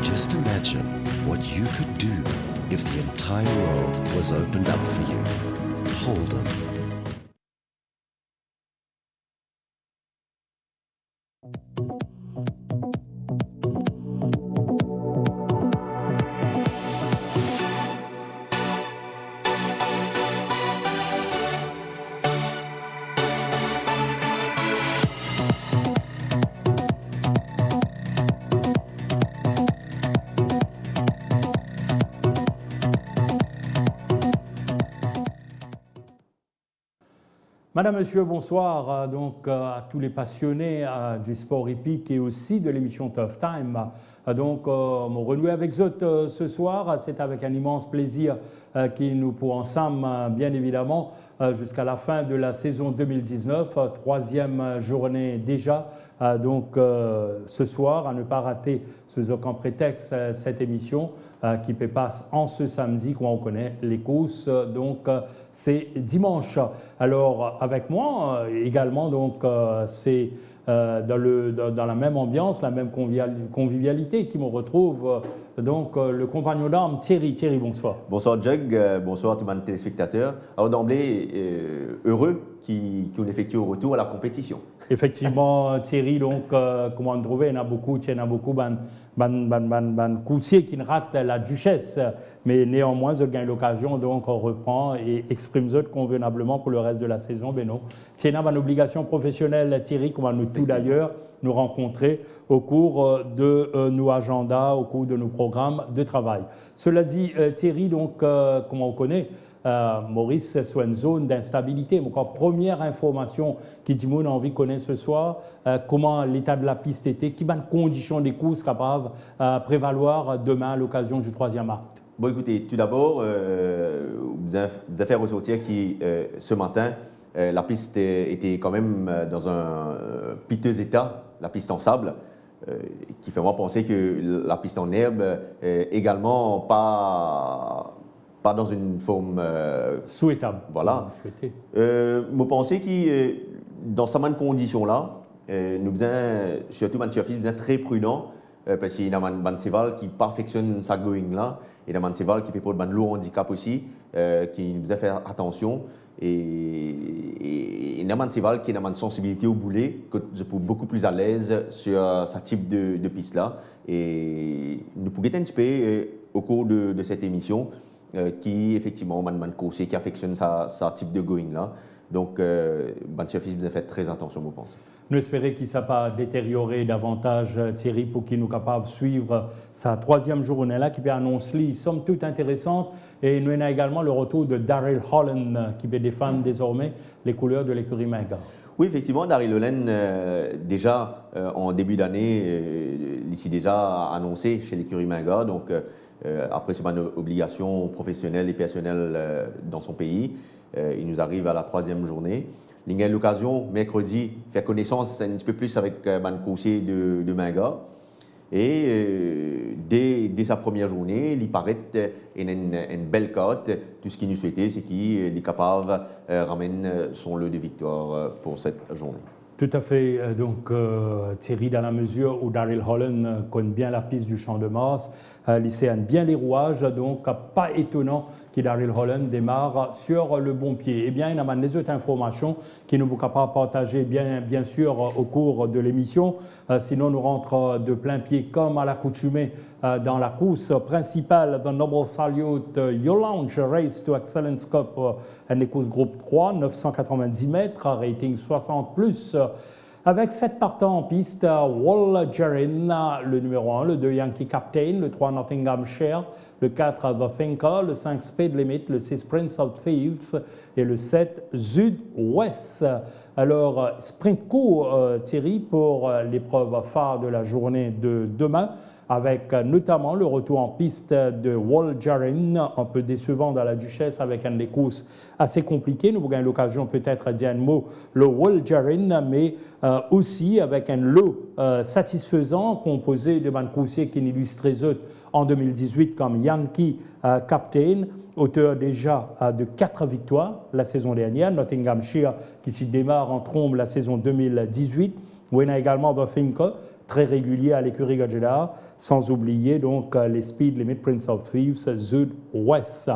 Just imagine what you could do if the entire world was opened up for you. Holden. Madame, Monsieur, bonsoir à tous les passionnés du sport hippique et aussi de l'émission Tough Time. Mon renouer avec vous ce soir, c'est avec un immense plaisir que nous pourrons ensemble, bien évidemment, jusqu'à la fin de la saison 2019, troisième journée déjà. Ce soir, à ne pas rater sous aucun prétexte cette émission qui passe en ce samedi, comme on connaît les courses. C'est dimanche. Alors, avec moi également, c'est dans la même ambiance, la même convivialité qui me retrouve. Le compagnon d'armes, Thierry. Thierry, bonsoir. Bonsoir, Jug. Bonsoir à tous les téléspectateurs. Alors, d'emblée, heureux qu'on effectue au retour à la compétition. Effectivement, Thierry, comment on trouve, il y en a beaucoup coursiers qui ne ratent la duchesse, mais néanmoins, je gagne l'occasion, donc on reprend et exprime convenablement pour le reste de la saison. Beno, c'est une obligation professionnelle, Thierry, comment nous tous d'ailleurs nous rencontrer au cours de nos agendas, au cours de nos programmes de travail. Cela dit, Thierry, comment on connaît, Maurice soit une zone d'instabilité. Donc, première information qui dit qu'on a envie de connaître ce soir, comment l'état de la piste était, quelles conditions des courses capables de prévaloir demain à l'occasion du troisième acte. Bon, écoutez, tout d'abord, vous avez fait ressortir que ce matin, la piste était quand même dans un piteux état, la piste en sable, qui fait moi penser que la piste en herbe également pas dans une forme souhaitable. Voilà. Je pense que dans ces conditions-là, nous sommes, surtout les chefs, très prudents parce qu'il y a un cheval qui perfectionne sa going-là et il y a un cheval qui peut prendre un lourd handicap aussi, qui nous a fait attention. Et il y a un cheval qui a une sensibilité au boulet, que je suis beaucoup plus à l'aise sur ce type de piste-là. Et nous pouvons un petit peu au cours de cette émission qui effectivement qui affectionne ce type de going là. Donc, chef vous a fait très attention, je pense. Nous espérons qu'il ne s'est pas détérioré davantage, Thierry, pour qu'il nous capable de suivre sa troisième journée là, qui peut annoncer somme toute intéressante. Et nous avons également le retour de Daryl Holland, qui peut défendre désormais les couleurs de l'écurie Manga. Oui, effectivement, Daryl Holland, déjà en début d'année, il s'est déjà annoncé chez l'écurie Manga. Donc, après, c'est une obligation professionnelle et personnelle dans son pays. Il nous arrive à la troisième journée. Il a eu l'occasion, mercredi, de faire connaissance un petit peu plus avec le coursier de Manga. Et dès sa première journée, il paraît une belle cote. Tout ce qu'il nous souhaitait, c'est qu'il est capable de ramener son lot de victoire pour cette journée. Tout à fait. Thierry, dans la mesure où Daryl Holland connaît bien la piste du Champ de Mars, lycéenne bien les rouages, donc pas étonnant que Daryl Holland démarre sur le bon pied. Eh bien, il y a des autres informations qui nous pourrons pas partager bien sûr au cours de l'émission. Sinon, nous rentrons de plein pied comme à l'accoutumée dans la course principale de Noble Salute Your Lounge Race to Excellence Cup, une course groupe 3, 990 mètres, rating 60+. Avec 7 partants en piste, Wall Gerin, le numéro 1, le 2 Yankee Captain, le 3 Nottinghamshire, le 4 The Thinker, le 5 Speed Limit, le 6 Prince of Thieves et le 7 Sud West. Alors, sprint court, Thierry, pour l'épreuve phare de la journée de demain, avec notamment le retour en piste de Wall Gerin, un peu décevant dans la Duchesse avec une des courses assez compliquées. Nous avons l'occasion peut-être de dire un mot, le Wall Gerin, mais aussi avec un lot satisfaisant composé de coursiers qui illustrent en 2018 comme Yankee Captain, auteur déjà de 4 victoires la saison dernière, Nottinghamshire qui s'y démarre en trombe la saison 2018, où il y a également The Thinker, très régulier à l'écurie Gajeda, sans oublier donc les Speed Limit Prince of Thieves Zuid West.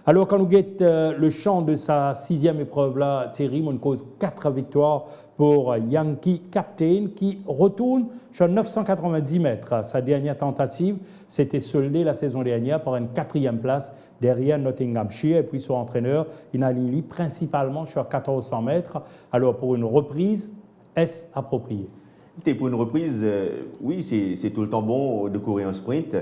Alors quand nous guettons le champ de sa 6e épreuve là, Thierry, on cause 4 victoires pour Yankee Captain qui retourne sur 990 mètres. Sa dernière tentative s'était soldée la saison dernière par une 4e place derrière Nottinghamshire et puis son entraîneur Inalili principalement sur 1400 mètres. Alors pour une reprise, est-ce approprié? Écoutez, pour une reprise, oui, c'est tout le temps bon de courir un sprint.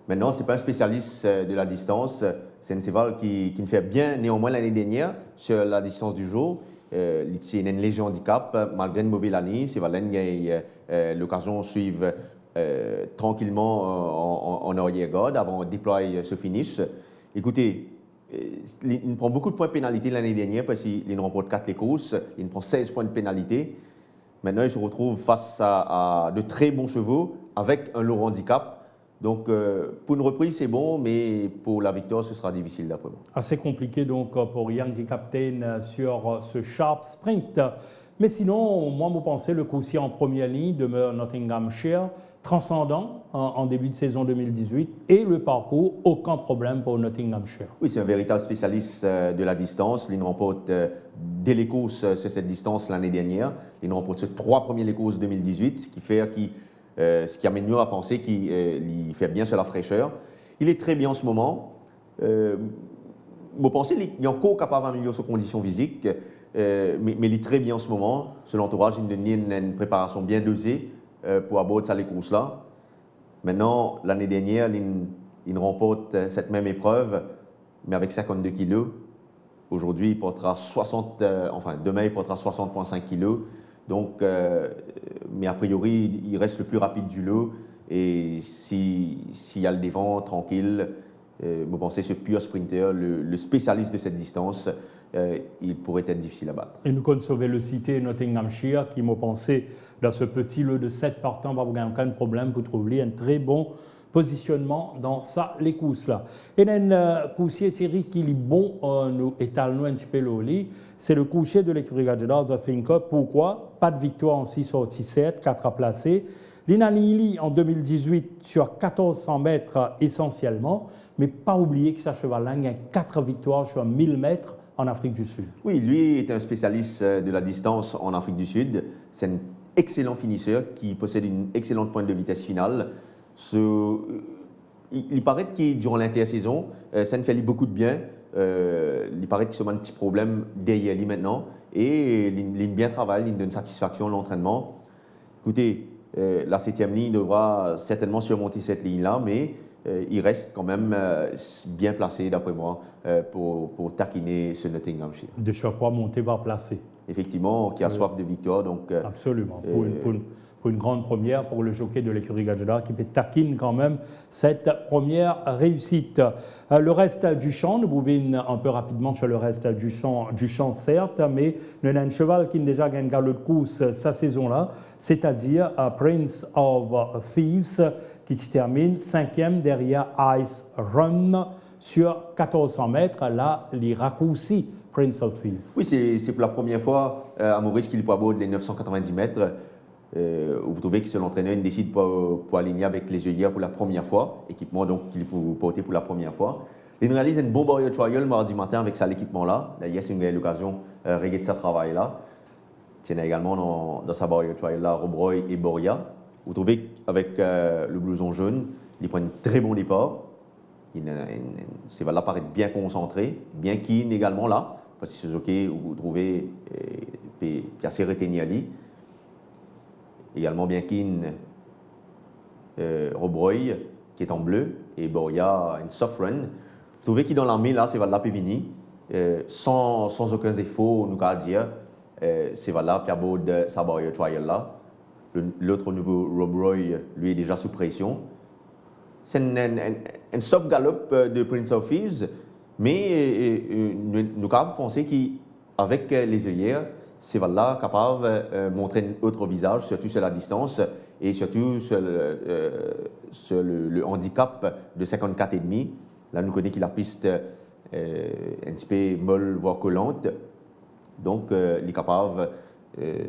Maintenant, ce n'est pas un spécialiste de la distance. C'est un cheval qui nous fait bien, néanmoins, l'année dernière, sur la distance du jour. C'est un léger handicap, malgré une mauvaise année. C'est Cheval a eu l'occasion de suivre tranquillement en arrière-garde avant de déployer ce finish. Écoutez, il prend beaucoup de points de pénalité l'année dernière parce qu'il remporte 4 les courses. Il prend 16 points de pénalité. Maintenant, il se retrouve face à de très bons chevaux avec un lourd handicap. Donc, pour une reprise, c'est bon, mais pour la victoire, ce sera difficile d'après moi. Assez compliqué donc pour Yankee Captain sur ce Sharp Sprint. Mais sinon, moi, je pensais le coursier en première ligne demeure Nottinghamshire, transcendant en début de saison 2018. Et le parcours, aucun problème pour Nottinghamshire. Oui, c'est un véritable spécialiste de la distance. Il remporte dès les courses sur cette distance l'année dernière. Il remporte ses 3 premiers courses 2018, ce qui amène mieux à penser qu'il fait bien sur la fraîcheur. Il est très bien en ce moment. Je pense qu'il est encore capable d'améliorer ses conditions physiques, mais il est très bien en ce moment. Son entourage, il a une préparation bien dosée pour aborder les courses-là. Maintenant, l'année dernière, il remporte cette même épreuve, mais avec 52 kilos. Aujourd'hui, il portera demain, il portera 60,5 kilos. Donc, mais a priori, il reste le plus rapide du lot. Et s'il y a le devant, tranquille, je pense que ce pur sprinter, le spécialiste de cette distance, il pourrait être difficile à battre. Et nous connaissons le cité Nottinghamshire qui m'a pensé dans ce petit lot de 7 partants, pas aucun problème pour trouver un très bon positionnement dans les courses là. Et un coursier Thierry qui est bon, nous étalons un petit peu le lit, c'est le coursier de l'écurie Gajeda de Finca. Pourquoi? Pas de victoire en 6 sorties 7, 4 à placer. L'Inalili en 2018 sur 1400 mètres essentiellement, mais pas oublier que sa cheval-là a 4 victoires sur 1000 mètres en Afrique du Sud. Oui, lui est un spécialiste de la distance en Afrique du Sud. C'est un excellent finisseur qui possède une excellente pointe de vitesse finale. Il paraît que durant l'intersaison, ça ne fait lui beaucoup de bien. Il paraît qu'il a un petit problème derrière lui maintenant. Et il bien travaille, il donne satisfaction à l'entraînement. Écoutez, la 7e ligne devra certainement surmonter cette ligne-là, mais il reste quand même bien placé, d'après moi, pour taquiner ce Nottinghamshire. De surcroît, monté par placé. Effectivement, qui a soif de victoire. Donc, absolument. Pour une grande première pour le jockey de l'écurie Gajeda qui taquine quand même cette première réussite. Le reste du champ, nous bouvons un peu rapidement sur le reste du champ certes, mais nous avons un cheval qui a déjà gagné galop de course sa saison-là, c'est-à-dire Prince of Thieves qui termine 5e derrière Ice Run sur 1400 mètres. Là, les raccourcis Prince of Thieves. Oui, c'est pour la première fois à Maurice qu'il peut aborder les 990 mètres. Vous trouvez que c'est l'entraîneur qui décide pour aligner avec les œillères pour la première fois, équipement donc qu'il peut porter pour la première fois. Il réalise une bonne barrière trial mardi matin avec ça l'équipement-là. D'ailleurs, c'est une occasion de regarder ce travail-là. Il y a également dans sa barrière trial-là Rob Roy et Boria. Vous trouvez qu'avec le blouson jaune, il prend un très bon départ. C'est là paraît bien concentré, bien keen également là, parce que c'est jockey où vous trouvez assez retenu à lui. Également bien keen Rob Roy qui est en bleu et Boria une soft run. Vous trouvez qu'il dans l'armée là, c'est là Pévini, sans aucun défaut, nous qu'à dire, c'est là puis à bord de sa barrière trial là. L'autre nouveau Rob Roy, lui, est déjà sous pression. C'est un soft galop de Prince of Thieves, mais nous avons pensé qu'avec les œillères, c'est là capable de montrer un autre visage, surtout sur la distance et surtout sur le handicap de 54,5. Là, nous connaissons que la piste un petit peu molle, voire collante. Donc, il est capable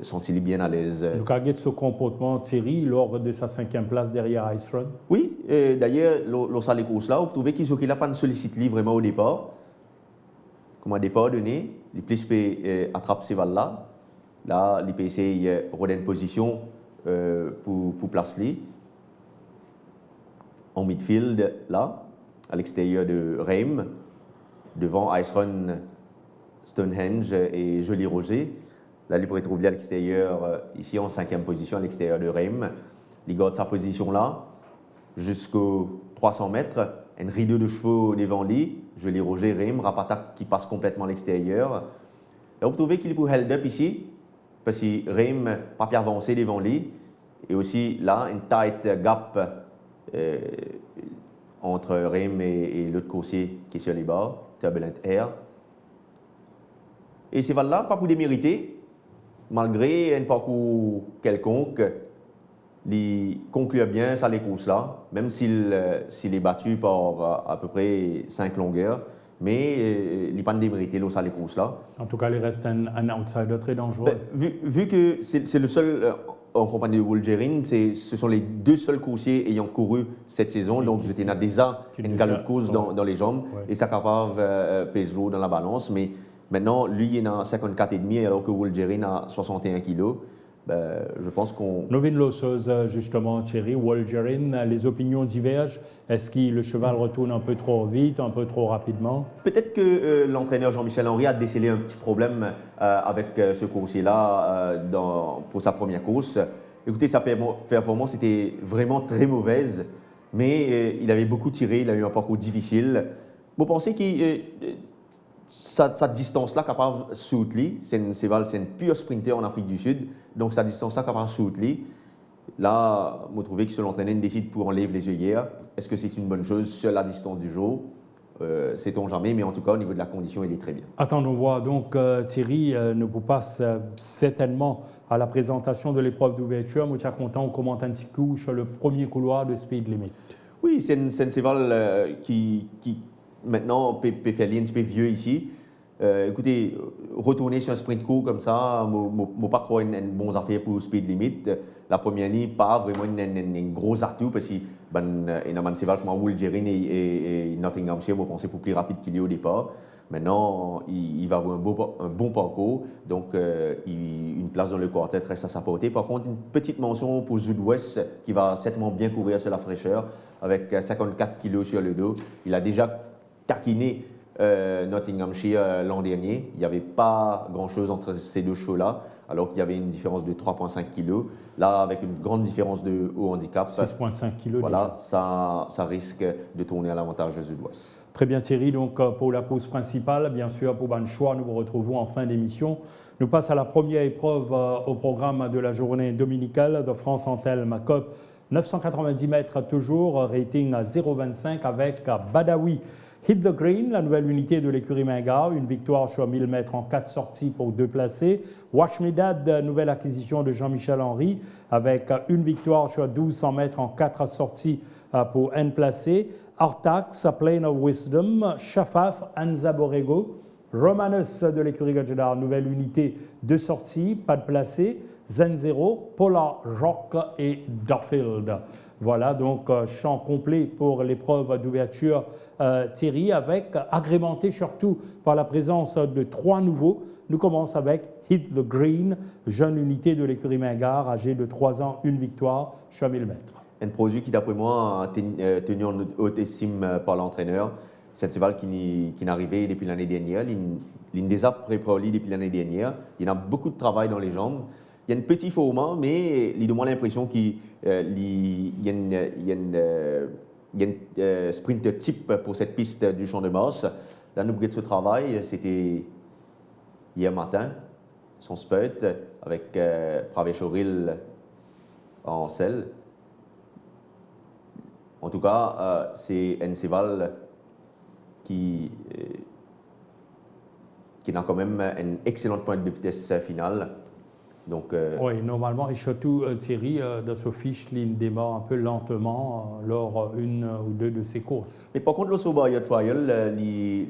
senti bien à l'aise. Nous avons ce comportement Thierry lors de sa 5e place derrière Ice Run. Oui, d'ailleurs, lorsqu'à les courses là, vous trouvez qu'ils n'ont pas sollicité vraiment au départ. Comme un départ donné, les plus attrapent ces valles là. Là, les PC redonnent une position pour placer en midfield là, à l'extérieur de Reims, devant Ice Run, Stonehenge et Joli Roger. Là, il pourrait trouver à l'extérieur, ici en 5e position, à l'extérieur de Reims. Il garde sa position là, jusqu'aux 300 mètres. Un rideau de chevaux devant lui, Joli Roger, Reims, Rapatak qui passe complètement à l'extérieur. Là, vous trouvez qu'il peut hold up ici, parce que Reims pas bien avancé devant lui. Et aussi là, une tight gap entre Reims et l'autre coursier qui est sur les bords, Turbulent Air. Et ces valles-là, pas pour démériter, malgré un parcours quelconque, il conclut bien ça les courses-là, même s'il est battu par à peu près 5 longueurs, mais il n'est pas démérité ça les courses-là. En tout cas, il reste un outsider très dangereux. Vu que c'est le seul en compagnie de Wolgerin, ce sont les 2 seuls coursiers ayant couru cette saison, donc j'étais déjà une galop de course dans les jambes, et ça capable pèse lourd dans la balance, mais maintenant, lui, il est à 54,5 alors que Wolgerin a 61 kg. Je pense qu'on... Novin Lossos, justement, Thierry, Wolgerin, les opinions divergent. Est-ce que le cheval retourne un peu trop vite, un peu trop rapidement? Peut-être que l'entraîneur Jean-Michel Henry a décelé un petit problème avec ce coursier-là pour sa première course. Écoutez, sa performance était vraiment très mauvaise, mais il avait beaucoup tiré, il a eu un parcours difficile. Vous pensez que cette distance-là capable de soutenir, c'est un pur sprinter en Afrique du Sud, donc cette distance-là capable de soutenir. Là, vous trouvez que l'entraîneur décide pour enlever les œillères. Est-ce que c'est une bonne chose sur la distance du jour? Sait-on jamais, mais en tout cas, au niveau de la condition, il est très bien. Attendons voir. Donc, Thierry ne vous passe certainement à la présentation de l'épreuve d'ouverture. Moi, je suis content, on commente un petit coup sur le premier couloir de Speed Limit. Oui, c'est un cheval qui maintenant peut faire un petit peu vieux ici. Écoutez, retourner sur un sprint court comme ça, je ne pas croire une bonne affaire pour Speed Limit. La première ligne, pas vraiment une grosse atout parce qu'il y a un cheval comme Wolgerin et Nottinghamshire, je pense, pour plus rapide qu'il est au départ. Maintenant, il va avoir un bon parcours, donc une place dans le quartet reste à sa portée. Par contre, une petite mention pour Sud-Ouest qui va certainement bien courir sur la fraîcheur avec 54 kg sur le dos. Il a déjà taquiné Nottinghamshire l'an dernier. Il n'y avait pas grand-chose entre ces 2 chevaux-là, alors qu'il y avait une différence de 3,5 kg. Là, avec une grande différence de haut handicap, 6,5 kg. Voilà, ça risque de tourner à l'avantage de Sud-Ouest. Très bien Thierry, donc pour la course principale, bien sûr pour Ban Choix, nous vous retrouvons en fin d'émission. Nous passons à la première épreuve au programme de la journée dominicale de France Anthelme Cup. 990 mètres toujours, rating à 0,25 avec Badawi. Hit the Green, la nouvelle unité de l'écurie Mingard, une victoire sur 1000 mètres en 4 sorties pour 2 placés. Watch Me Dad, nouvelle acquisition de Jean-Michel Henry, avec une victoire sur 1200 mètres en 4 sorties pour N placés. Artax, Plane of Wisdom, Shafaf, Anza Borrego. Romanus de l'écurie Gadjedar, nouvelle unité de sortie, pas de placés. Zenzero, Polar Rock et Duffield. Voilà donc champ complet pour l'épreuve d'ouverture Thierry, avec agrémenté surtout par la présence de 3 nouveaux. Nous commençons avec Hit the Green, jeune unité de l'écurie Mingard, âgée de 3 ans, une victoire sur 1000 mètres. Un produit qui, d'après moi, a tenu en haute estime par l'entraîneur. C'est un cheval qui est arrivé depuis l'année dernière. Il déjà préparé depuis l'année dernière. Il y a beaucoup de travail dans les jambes. Il y a un petit format, mais il donne l'impression qu'il y a un sprint type pour cette piste du Champ de Mars. Là, nous avons ce travail, c'était hier matin, son spurt avec Praveshoril en selle. En tout cas, c'est un cheval qui a quand même un excellent point de vitesse finale. Donc, Oui, normalement, et surtout, Thierry, dans ce fiche, il démarre un peu lentement lors une ou deux de ses courses. mais par contre, le Subaru Trial, il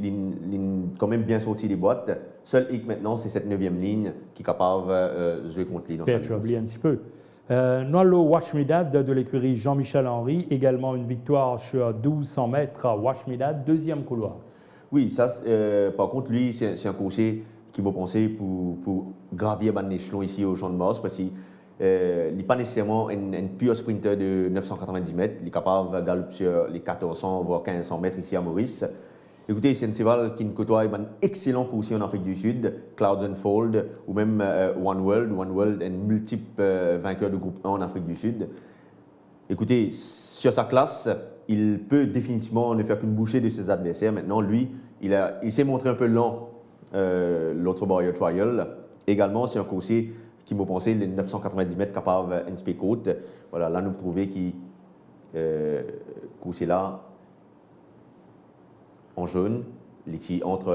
quand même bien sorti des boîtes. Seul hic maintenant, c'est cette 9e ligne qui est capable de jouer contre lui dans sa Tu as course. oublié un petit peu. Noalo Washmidad de l'écurie Jean-Michel Henry, également une victoire sur 1200 mètres à Washmidad, deuxième couloir. Oui, ça, par contre, lui, c'est un coursier qui m'a pensé pour gravir un échelon ici au Champ de Mars, parce qu'il n'est pas nécessairement un pur sprinter de 990 mètres, il est capable de galoper sur les 1400 voire 1500 mètres ici à Maurice. Écoutez, c'est un cheval qui côtoie un excellent coursier en Afrique du Sud, Clouds Unfold, ou même One World. One World est un multiple vainqueur de groupe 1 en Afrique du Sud. Écoutez, sur sa classe, il peut définitivement ne faire qu'une bouchée de ses adversaires. Maintenant, lui, il s'est montré un peu lent l'autre Barrier Trial. Également, c'est un coursier qui m'a pensé les 990 mètres capable NSP Côte. Voilà, là, nous trouvons qu'il coursier là, en jaune, entre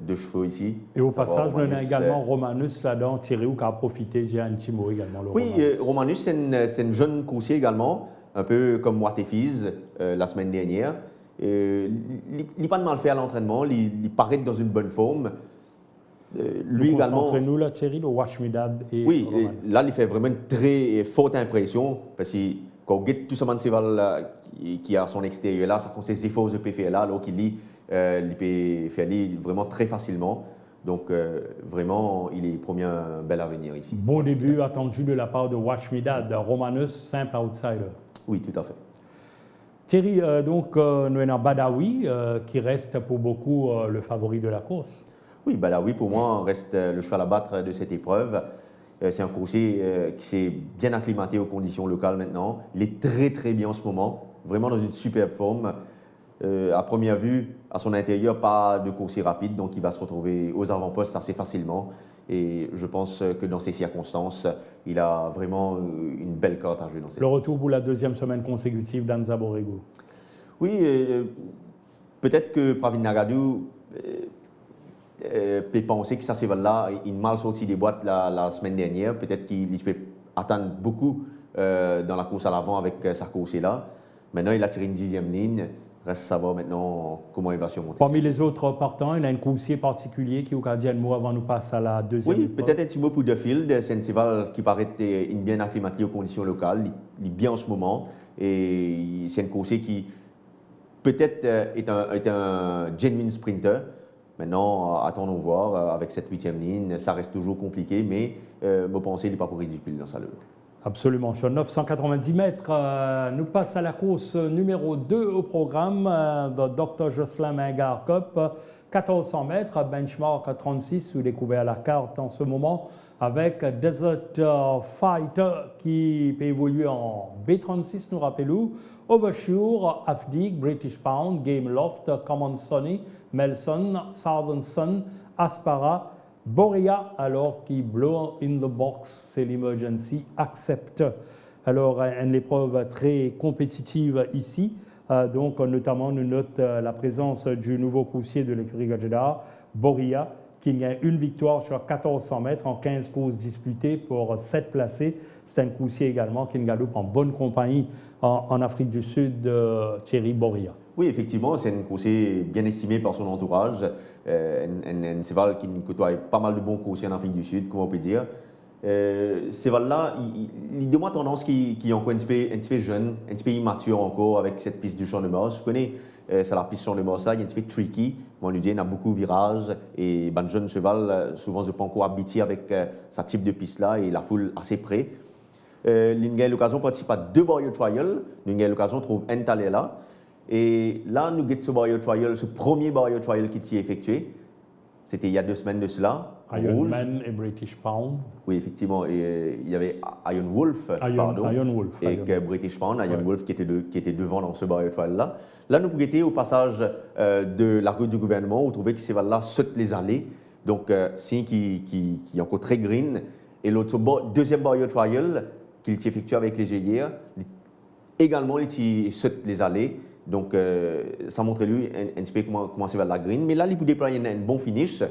deux chevaux ici. Et au passage, nous avons également Romanus là-dedans, Thierry, qui a profité, j'ai un petit mot également. Oui, Romanus, c'est un jeune coursier également, un peu comme Watefiz la semaine dernière. Il n'est pas de mal fait à l'entraînement, il paraît dans une bonne forme. Lui également. Concentrez-nous là, Thierry, le Washmidad et oui, Romanus. Là, il fait vraiment une très forte impression parce que quand on regarde tout ce cheval qui a son extérieur là, ça compte ses efforts de PFL là, alors qu'il lit, il peut faire vraiment très facilement. Donc, vraiment, il est promis un bel avenir ici. Bon début attendu de la part de Washmidad, Romanus, simple outsider. Oui, tout à fait. Thierry, donc, nous avons Badawi, qui reste pour beaucoup le favori de la course. Oui, Badawi, pour moi, reste le cheval à battre de cette épreuve. C'est un coursier qui s'est bien acclimaté aux conditions locales maintenant. Il est très, très bien en ce moment, vraiment dans une superbe forme. À première vue, à son intérieur, pas de coursier rapide, donc il va se retrouver aux avant-postes assez facilement. Et je pense que dans ces circonstances, il a vraiment une belle carte à jouer dans cette Le retour pour la deuxième semaine consécutive d'Anza Borrego. Oui, peut-être que Pravin Nagadu peut penser que ça, c'est là, il mal sorti des boîtes la semaine dernière. Peut-être qu'il peut attendre beaucoup dans la course à l'avant avec sa course-là. Maintenant, il a tiré une 10e ligne. Reste à savoir maintenant comment il va surmonter. Parmi les autres partants, il y a un coursier particulier qui, au cas d'un mot avant nous passe à la deuxième. Oui, peut-être un petit mot pour The Field. C'est un cheval qui paraît bien acclimaté aux conditions locales. Il est bien en ce moment. Et c'est un coursier qui peut-être est un genuine sprinter. Maintenant, attendons voir. Avec cette 8e ligne, ça reste toujours compliqué. Mais me penser, il n'est pas pour ridicule dans sa levure. Absolument. Sur 990 mètres, nous passons à la course numéro 2 au programme de Dr. Jocelyn Mingard Cup. 1400 mètres, benchmark 36, vous découvrez à la carte en ce moment, avec Desert Fighter qui peut évoluer en B36, nous rappelons, Oversure, Afdig, British Pound, Game Loft, Common Sonny, Melson, Southern Sun, Aspara, Borea, alors qui blow in the box, c'est l'emergency, accepte. Alors, une épreuve très compétitive ici. Donc, notamment, nous notons la présence du nouveau coursier de l'écurie Gajeda, Borea, qui a une victoire sur 1400 mètres en 15 courses disputées pour 7 placés. C'est un coursier également qui galope en bonne compagnie en Afrique du Sud, Thierry Borea. Oui, effectivement, c'est un coursier bien estimé par son entourage. Un cheval qui côtoie pas mal de bons coursiers en Afrique du Sud, comment on peut dire. Ce cheval-là, il demande tendance qui est encore un petit peu jeune, un petit peu immature encore avec cette piste du Champ de Mars. Je connais, c'est la piste Champ de Mars, il est un petit peu tricky. On lui dit, il a beaucoup de virages. Et ben, jeune cheval, souvent, je peux encore habiter avec ce type de piste-là et la foule assez près. Il a eu l'occasion de participer à 2 Barrier Trials. Il a eu l'occasion de trouver un talent là. Et là, nous avons ce Barrier Trial, ce premier Barrier Trial qui s'est effectué. C'était il y a 2 semaines de cela. Ironman et British Pound. Oui, effectivement. Et il y avait Iron Wolf, et British Pound, Iron Wolf qui était devant dans ce Barrier Trial-là. Là, nous étions au passage de la rue du gouvernement, où on trouvait que ces valles-là sautent les allées. Donc, c'est qui est encore très green. Et l'autre deuxième Barrier Trial, qu'il effectue avec les œillères, également, il saute les allées. Donc, ça montre lui un petit peu comment c'est vers la green. Mais là, il peut déployer un bon finish.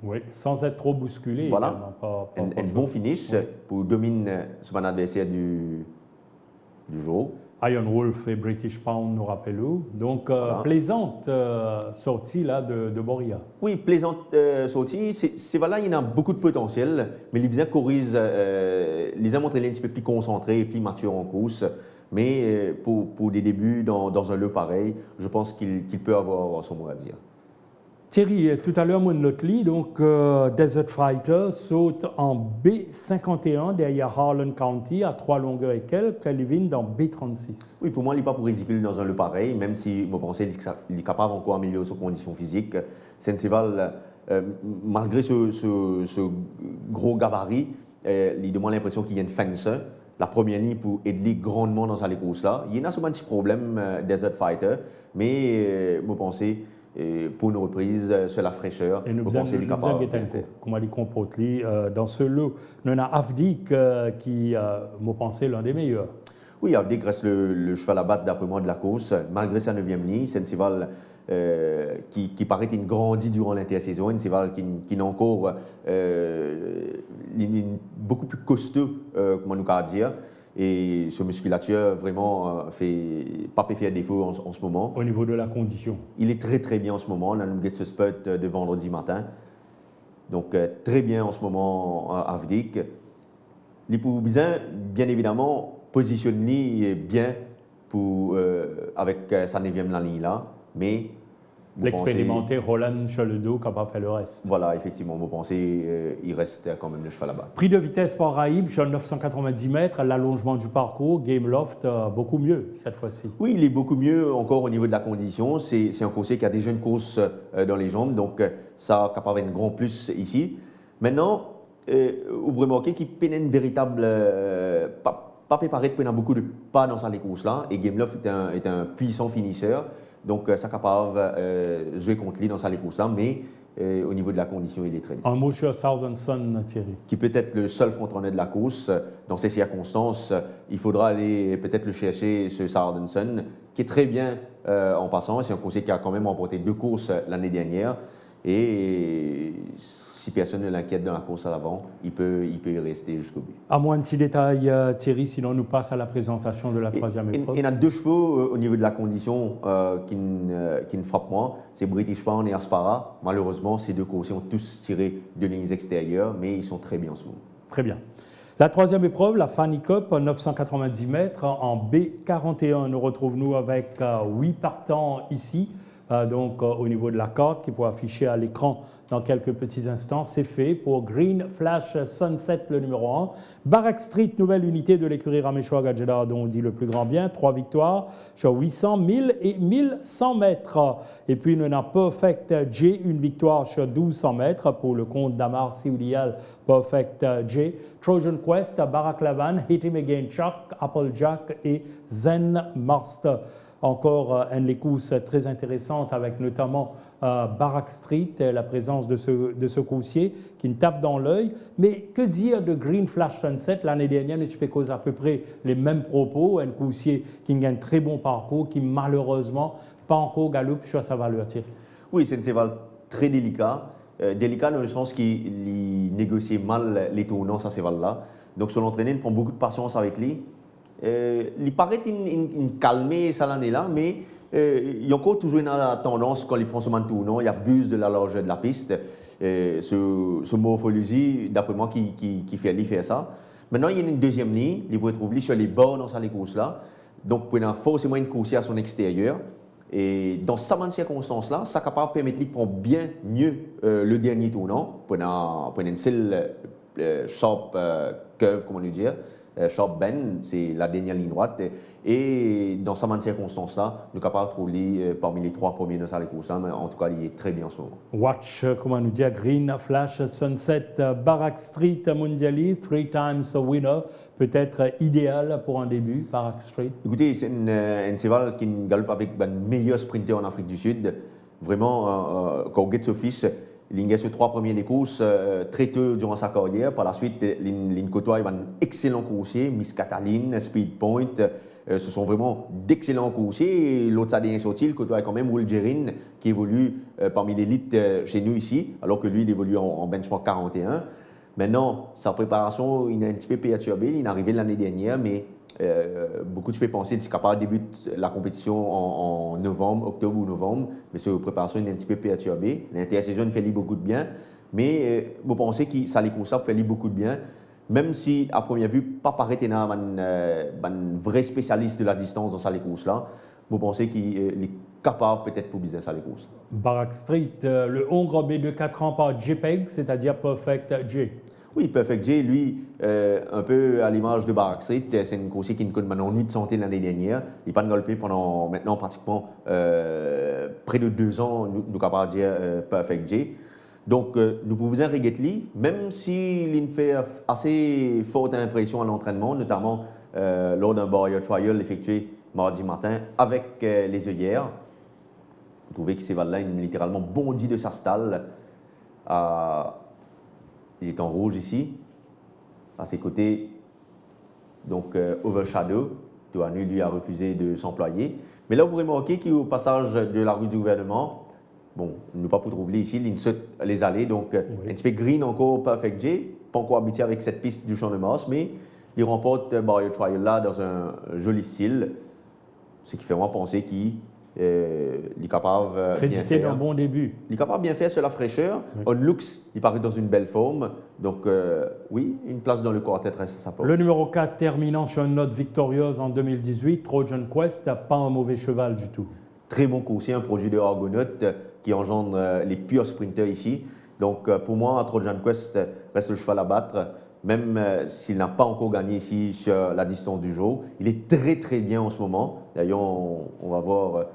Oui, sans être trop bousculé. Voilà, également, un bon finish pour dominer son adversaire du jour. Iron Wolf et British Pound, nous rappelons. Donc, Voilà. plaisante sortie là, de Boria. Oui, plaisante sortie. C'est voilà, il y a beaucoup de potentiel, mais les bien corrige, les a montré un petit peu plus concentré et plus mature en course. Mais pour des débuts dans un lot pareil, je pense qu'il peut avoir son mot à dire. Thierry, tout à l'heure, mon Notley, donc Desert Fighter saute en B51 derrière Harlan County à 3 longueurs et quelques, Kelvin dans B36. Oui, pour moi, il n'est pas pour difficile dans un lot pareil, même si je pensais qu'il est capable encore d'améliorer ses conditions physiques. Sensival, malgré ce gros gabarit, il demande l'impression qu'il y a une fence. La première ligne pour aider grandement dans sa course-là. Il y a souvent un petit problème, Desert Fighter, mais je pensais pour une reprise sur la fraîcheur. Et nous pensez qu'il est capable de faire. Comment il comporte dans ce lot, nous avons Avdik qui, me pensais, l'un des meilleurs. Oui, Avdik reste le cheval à battre d'après moi de la course, malgré sa 9e ligne. C'est un cheval qui paraît une grandie durant l'intersaison, un cheval qui est encore beaucoup plus costaud, comment nous pouvons dire. Et sa musculature vraiment pas faire défaut en ce moment. Au niveau de la condition. Il est très très bien en ce moment. On a nous ce spot de vendredi matin. Donc très bien en ce moment Avdik. Les pour bien évidemment, positionne-lui bien avec sa 9e ligne là. Mais l'expérimenté Roland sur le dos qui n'a pas fait le reste. Voilà, effectivement, vous pensez il reste quand même le cheval à battre. Prix de vitesse par Raïb sur 990 mètres, l'allongement du parcours, Gameloft, beaucoup mieux cette fois-ci. Oui, il est beaucoup mieux encore au niveau de la condition. C'est un coursier qui a déjà une course dans les jambes, donc ça a capable un grand plus ici. Maintenant, vous remarquez qu'il peine une véritable... pas préparé de prendre beaucoup de pas dans sa course là, et Gameloft est un puissant finisseur. Donc, ça capable de jouer contre lui dans sa course là, mais au niveau de la condition, il est très bien. Un mot sur Southampton, Thierry. Qui peut être le seul frontrunner de la course. Dans ces circonstances, il faudra aller peut-être le chercher, ce Southampton, qui est très bien en passant. C'est un coursier qui a quand même remporté 2 courses l'année dernière. Et si personne ne l'inquiète dans la course à l'avant, il peut y rester jusqu'au but. À moins de petits détails, Thierry, sinon nous passe à la présentation de la 3e épreuve. Il y a 2 chevaux au niveau de la condition qui ne frappent moins. C'est British Pound et Aspara. Malheureusement, ces 2 coursiers ont tous tiré de lignes extérieures, mais ils sont très bien en ce moment. Très bien. La 3e épreuve, la Fanny Cup, 990 mètres en B41. Nous retrouvons-nous avec 8 partants ici. Donc au niveau de la carte qui pourra afficher à l'écran dans quelques petits instants, c'est fait pour Green Flash Sunset, le numéro 1. Barak Street, nouvelle unité de l'écurie Ramechoa Gadjeda, dont on dit le plus grand bien. 3 victoires sur 800, 1000 et 1100 mètres. Et puis, nous avons Perfect J, une victoire sur 1200 mètres pour le compte d'Amar Sioulial, Perfect J. Trojan Quest, Barak Lavan, Hit Him Again Chuck, Applejack et Zen Master. Encore une courses très intéressante avec notamment Barak Street, la présence de ce coursier qui me tape dans l'œil. Mais que dire de Green Flash Sunset? L'année dernière, je peux causer à peu près les mêmes propos. Un coursier qui a un très bon parcours, qui malheureusement pas encore galope sur sa valeur, Thierry. Oui, c'est un cheval très délicat. Délicat dans le sens qu'il négocie mal les tournants, ça cheval-là. Donc son entraîneur prend beaucoup de patience avec lui. Il paraît une calmée ça l'année là, mais il y a encore toujours une tendance quand il prend ce tournant, il abuse de la largeur de la piste. Ce morphologie, d'après moi, qui fait lui faire ça. Maintenant, il y a une 2e ligne, il peut trouver sur les bords dans sa course là. Donc, il y a forcément une course à son extérieur. Et dans ces circonstances-là, ça capable de permettre de prendre bien mieux le dernier tournant pour une seule sharp curve, comment nous dire. Sharp bend, c'est la dernière ligne droite. Et dans ces circonstances-là, nous sommes capables de trouver parmi les 3 premiers dans sa course. Mais en tout cas, il est très bien en ce moment. Watch, comment nous dire, Green Flash Sunset, Barak Street Mondiali, 3 times a winner. Peut-être idéal pour un début, Barak Street. Écoutez, c'est un cheval qui galope avec le meilleur sprinter en Afrique du Sud. Vraiment, quand on regarde ce fiche, il a sur 3 premiers des courses très tôt durant sa carrière. Par la suite, il côtoie un excellent coursier, Miss Cataline, Speed Point, ce sont vraiment d'excellents coursiers. Et l'autre ça est sorti, il côtoie quand même Will Gerin, qui évolue parmi l'élite chez nous ici, alors que lui, il évolue en benchmark 41. Maintenant, sa préparation, il est un petit peu perturbé. Il est arrivé l'année dernière, mais beaucoup de gens pensaient qu'il est capable de débuter la compétition en novembre, octobre ou novembre. Mais sa préparation est un petit peu perturbée. L'intersaison fait lui beaucoup de bien. Mais vous pensez que ça les courses fait lui beaucoup de bien. Même si, à première vue, pas paraît être un vrai spécialiste de la distance dans ces courses-là, vous pensez qu'il est capable peut-être pour business à les courses. Barak Street, le engrobé de 4 ans par JPEG, c'est-à-dire Perfect J. Oui, Perfect J, lui, un peu à l'image de Barak Street, c'est une course qui nous connaît maintenant 8 santé l'année dernière. Il n'est pas golpé pendant maintenant pratiquement près de 2 ans, nous capables de dire Perfect J. Donc, nous pouvons bien regarder, même s'il fait assez forte impression à l'entraînement, notamment lors d'un barrier trial effectué mardi matin avec les œillères. Vous trouvez que Cheval-là est littéralement bondi de sa stalle. Il est en rouge ici. À ses côtés, donc Overshadow. Douanu, lui, a refusé de s'employer. Mais là, vous remarquez qu'au passage de la rue du gouvernement, bon, nous pas pour trouver ici, il saute les allées, donc un petit peu green encore, Perfect J, pas encore habitué avec cette piste du Champ de Mars, mais il remporte Barrier Trial là dans un joli style, ce qui fait vraiment penser qu'il est capable de bien faire. D'un bon début. Il est capable de bien faire sur la fraîcheur. Oui. On looks, il paraît dans une belle forme, donc oui, une place dans le quartet reste à sa porte. Le numéro 4 terminant sur une note victorieuse en 2018, Trojan Quest, pas un mauvais cheval du tout. Très bon coursier, un produit de Argonaut qui engendre les purs sprinters ici. Donc pour moi, Trojan Quest reste le cheval à battre, même s'il n'a pas encore gagné ici sur la distance du jour. Il est très très bien en ce moment. D'ailleurs, on va voir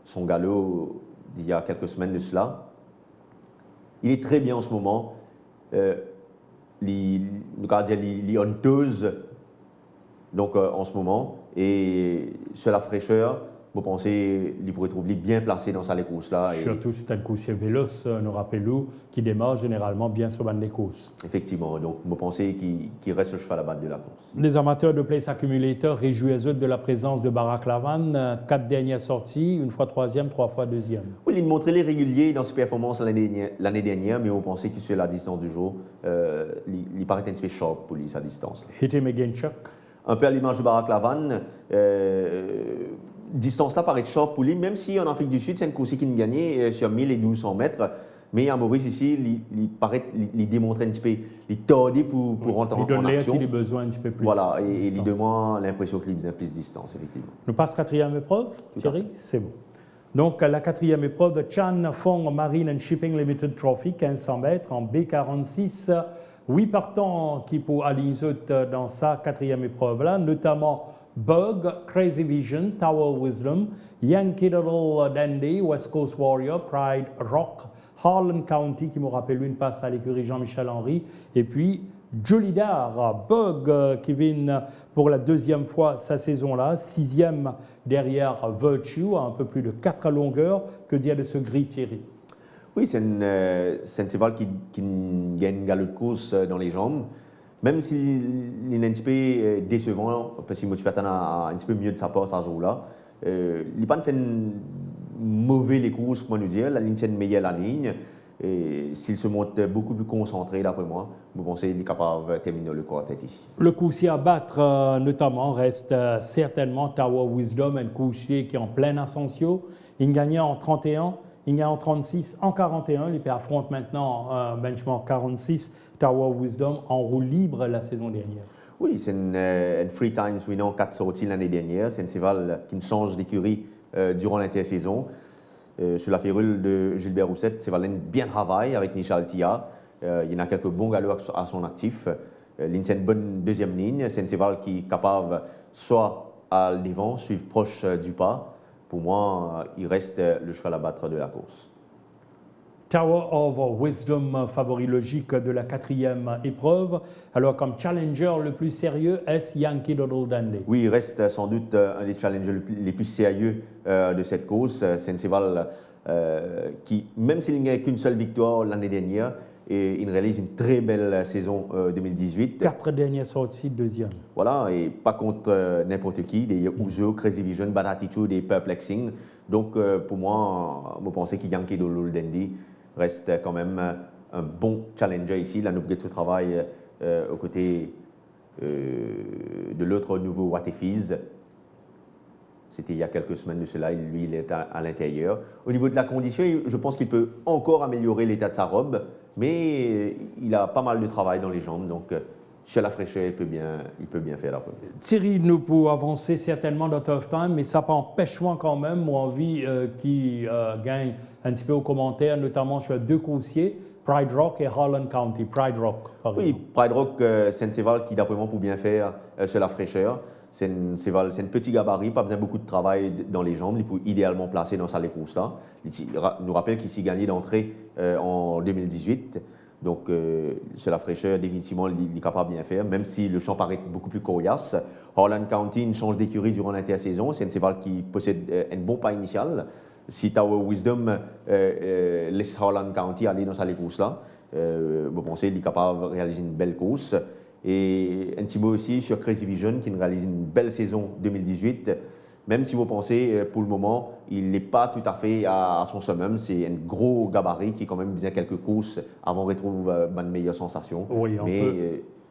son galop d'il y a quelques semaines de cela. Il est très bien en ce moment. Les hunteuses, donc en ce moment, et sur la fraîcheur, vous pensez qu'il pourrait trouver bien placé dans sa course-là. Surtout si c'est un coursier véloce, nous rappelons, qui démarre généralement bien sur les courses. Effectivement, donc vous pensez qu'il reste le cheval à battre de la course. Les amateurs de Place Accumulator réjouissent de la présence de Barak Lavan, 4 dernières sorties, une fois 3e, 3 fois 2e. Oui, il montrait les réguliers dans ses performances l'année dernière, mais vous pensez que sur la distance du jour, il paraît un petit peu sharp pour lui, sa distance. Hit him again, Chuck. Un peu à l'image de Barak Lavan, distance-là paraît short pour lui, même si en Afrique du Sud, c'est une course qui nous gagnait sur 1000 et 1200 mètres. Mais à Maurice ici, il démontre un petit peu, il tordé pour rentrer en action. Il a besoin un petit peu plus. Voilà, et il demande l'impression qu'il a besoin de plus de distance, effectivement. Nous passons 4e épreuve, Thierry, c'est bon. Donc la 4e épreuve de Chan Fong Marine and Shipping Limited Trophy, 1500 mètres en B46. 8 partants qui pour aligner dans sa 4e épreuve-là, notamment Bug, Crazy Vision, Tower Wisdom, Yankee Doodle Dandy, West Coast Warrior, Pride Rock, Harlan County, qui me rappelle une passe à l'écurie Jean-Michel Henry, et puis Jolidar, Bug, qui vient pour la 2e fois sa saison-là, 6e derrière Virtue, à un peu plus de 4 longueurs. Que dire de ce gris, Thierry? Oui, c'est un cheval qui gagne une galop de course dans les jambes. Même s'il est un petit peu décevant, parce qu'il motive un petit peu mieux de sa part ce jour-là, il n'a pas fait mauvais les courses, comment nous dire. La ligne tient meilleure la ligne. Et s'il se montre beaucoup plus concentré, d'après moi, vous pensez qu'il est capable de terminer le quartet ici. Le coursier à battre, notamment, reste certainement Tower Wisdom, un coursier qui est en pleine ascension. Il gagnait en 31, il gagne en 36, en 41. Il affronte maintenant benchmark 46. Tower Wisdom en roue libre la saison dernière. Oui, c'est une Free Times winner 4 sorties l'année dernière. C'est un cheval qui ne change d'écurie durant l'intersaison. Sur la férule de Gilbert Rousset, cheval bien travaille avec Nishal Tia. Il y en a quelques bons galops à son actif. C'est une bonne 2e ligne. C'est un cheval qui est capable soit à devant, suivre proche du pas. Pour moi, il reste le cheval à battre de la course. Tower of Wisdom, favori logique de la 4e épreuve. Alors, comme challenger le plus sérieux, est-ce Yankee Doodle Dandy? Oui, il reste sans doute un des challengers les plus sérieux de cette course. C'est un cheval qui, même s'il n'y a qu'une seule victoire l'année dernière, et il réalise une très belle saison 2018. 4 dernières sorties, deuxième. Voilà, et pas contre n'importe qui, des Uzo, Crazy Vision, Bad Attitude et Perplexing. Donc pour moi, je pense que Yankee Dolul Dendi reste quand même un bon challenger ici. Là, nous avons travail aux côtés de l'autre nouveau Watefiz. C'était il y a quelques semaines de cela, lui il est à l'intérieur. Au niveau de la condition, je pense qu'il peut encore améliorer l'état de sa robe, mais il a pas mal de travail dans les jambes, donc sur la fraîcheur, il peut bien faire la preuve. Thierry, nous pouvons avancer certainement dans Tough Time, mais ça n'empêche quand même, moi, envie qui gagne un petit peu aux commentaires, notamment sur 2 coursiers, Pride Rock et Holland County. Pride Rock, par exemple. Oui, Pride Rock, c'est un cheval qui, d'après moi, peut bien faire sur la fraîcheur. C'est un petit gabarit, pas besoin de beaucoup de travail dans les jambes. Il peut idéalement placer dans sa course-là. Il nous rappelle qu'il s'est gagné d'entrée en 2018. Donc, sur la fraîcheur, définitivement, il est capable de bien faire, même si le champ paraît beaucoup plus coriace. Holland County change d'écurie durant l'intersaison. C'est un cheval qui possède un bon pas initial. Si Tower Wisdom laisse Holland County aller dans sa course-là, vous pensez qu'il est capable de réaliser une belle course. Et un petit mot aussi sur Crazy Vision qui réalise une belle saison 2018. Même si vous pensez, pour le moment, il n'est pas tout à fait à son summum. C'est un gros gabarit qui, quand même, bien quelques courses avant de retrouver une meilleure sensation. Oui,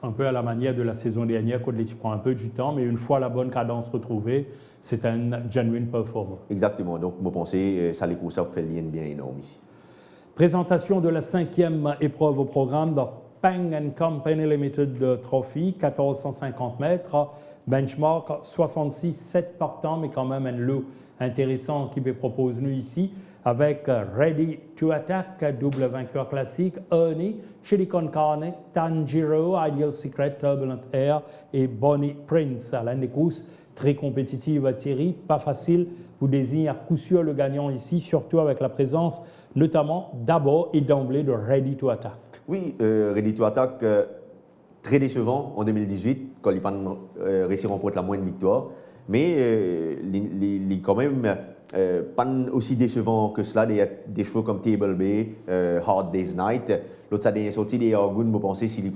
un peu à la manière de la saison dernière, quand tu prends un peu du temps, mais une fois la bonne cadence retrouvée, c'est un genuine performer. Exactement. Donc, vous pensez, ça les courses, ça fait un lien bien énorme ici. Présentation de la 5e épreuve au programme dans Pang & Company Limited Trophy, 1450 mètres, benchmark 66, 7 partants, mais quand même un lot intéressant qui me propose nous ici, avec Ready to Attack, double vainqueur classique, Ernie, Chili Con Carne, Tanjiro, Ideal Secret, Turbulent Air et Bonnie Prince. À l'une des courses très compétitive, Thierry, pas facile, vous désignez à coup sûr le gagnant ici, surtout avec la présence notamment d'abord et d'emblée de Ready to Attack. Oui, Ready to Attack, très décevant en 2018, quand il n'a réussi à remporter la moindre victoire. Mais il est quand même pas aussi décevant que cela. Il y a des chevaux comme Table Bay, Hard Day's Night. L'autre, ça a sorti des Argoun, je pense, s'il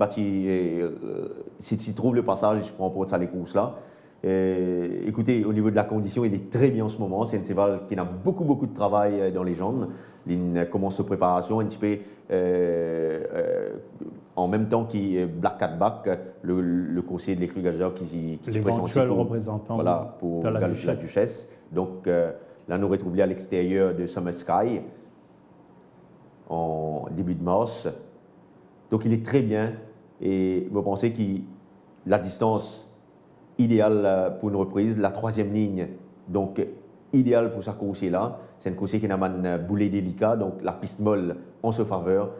trouve le passage, je prends pour ça les courses-là. Écoutez, au niveau de la condition, il est très bien en ce moment. C'est un cheval qui a beaucoup de travail dans les jambes. Il commence sa préparation un petit peu en même temps qu'il Black Cat Back, le coursier de l'écurie Gageur qui se présente représentant pour de la Duchesse. Donc là, nous retrouvons à l'extérieur de Summer Sky en début de mars. Donc il est très bien et vous pensez que la distance idéale pour une reprise, la 3e ligne, donc idéale pour sa coursier-là. C'est une coursier qui a un boulet délicat, donc la piste molle en sa faveur.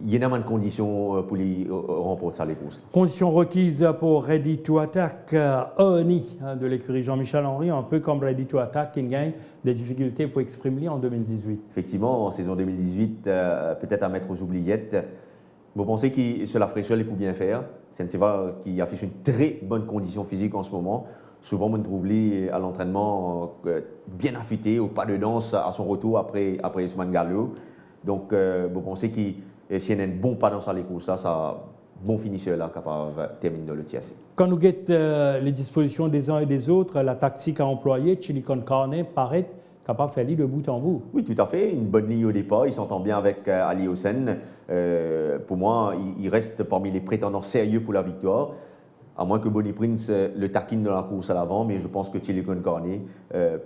Il y a une condition pour lui remporter ça les courses. Conditions requises pour Ready to Attack, Ernie de l'écurie Jean-Michel Henry, un peu comme Ready to Attack, qui gagne des difficultés pour exprimer en 2018. Effectivement, en saison 2018, peut-être à mettre aux oubliettes. Vous pensez que sur la fraîcheur, il peut bien faire. C'est un cheval qui affiche une très bonne condition physique en ce moment. Souvent, on trouve lui à l'entraînement bien affûté, au pas de danse à son retour après Usman Gallo. Donc, vous pensez que s'il y a un bon pas dans sa course, ça a bon finisseur là, capable de terminer dans le TSC. Quand nous guettons les dispositions des uns et des autres, la tactique à employer, Chili Con Carne paraît capable de faire de bout en bout. Oui, tout à fait. Une bonne ligne au départ. Il s'entend bien avec Ali Hossein. Pour moi, il reste parmi les prétendants sérieux pour la victoire. À moins que Bonnie Prince le taquine dans la course à l'avant, mais je pense que Chili Con Carne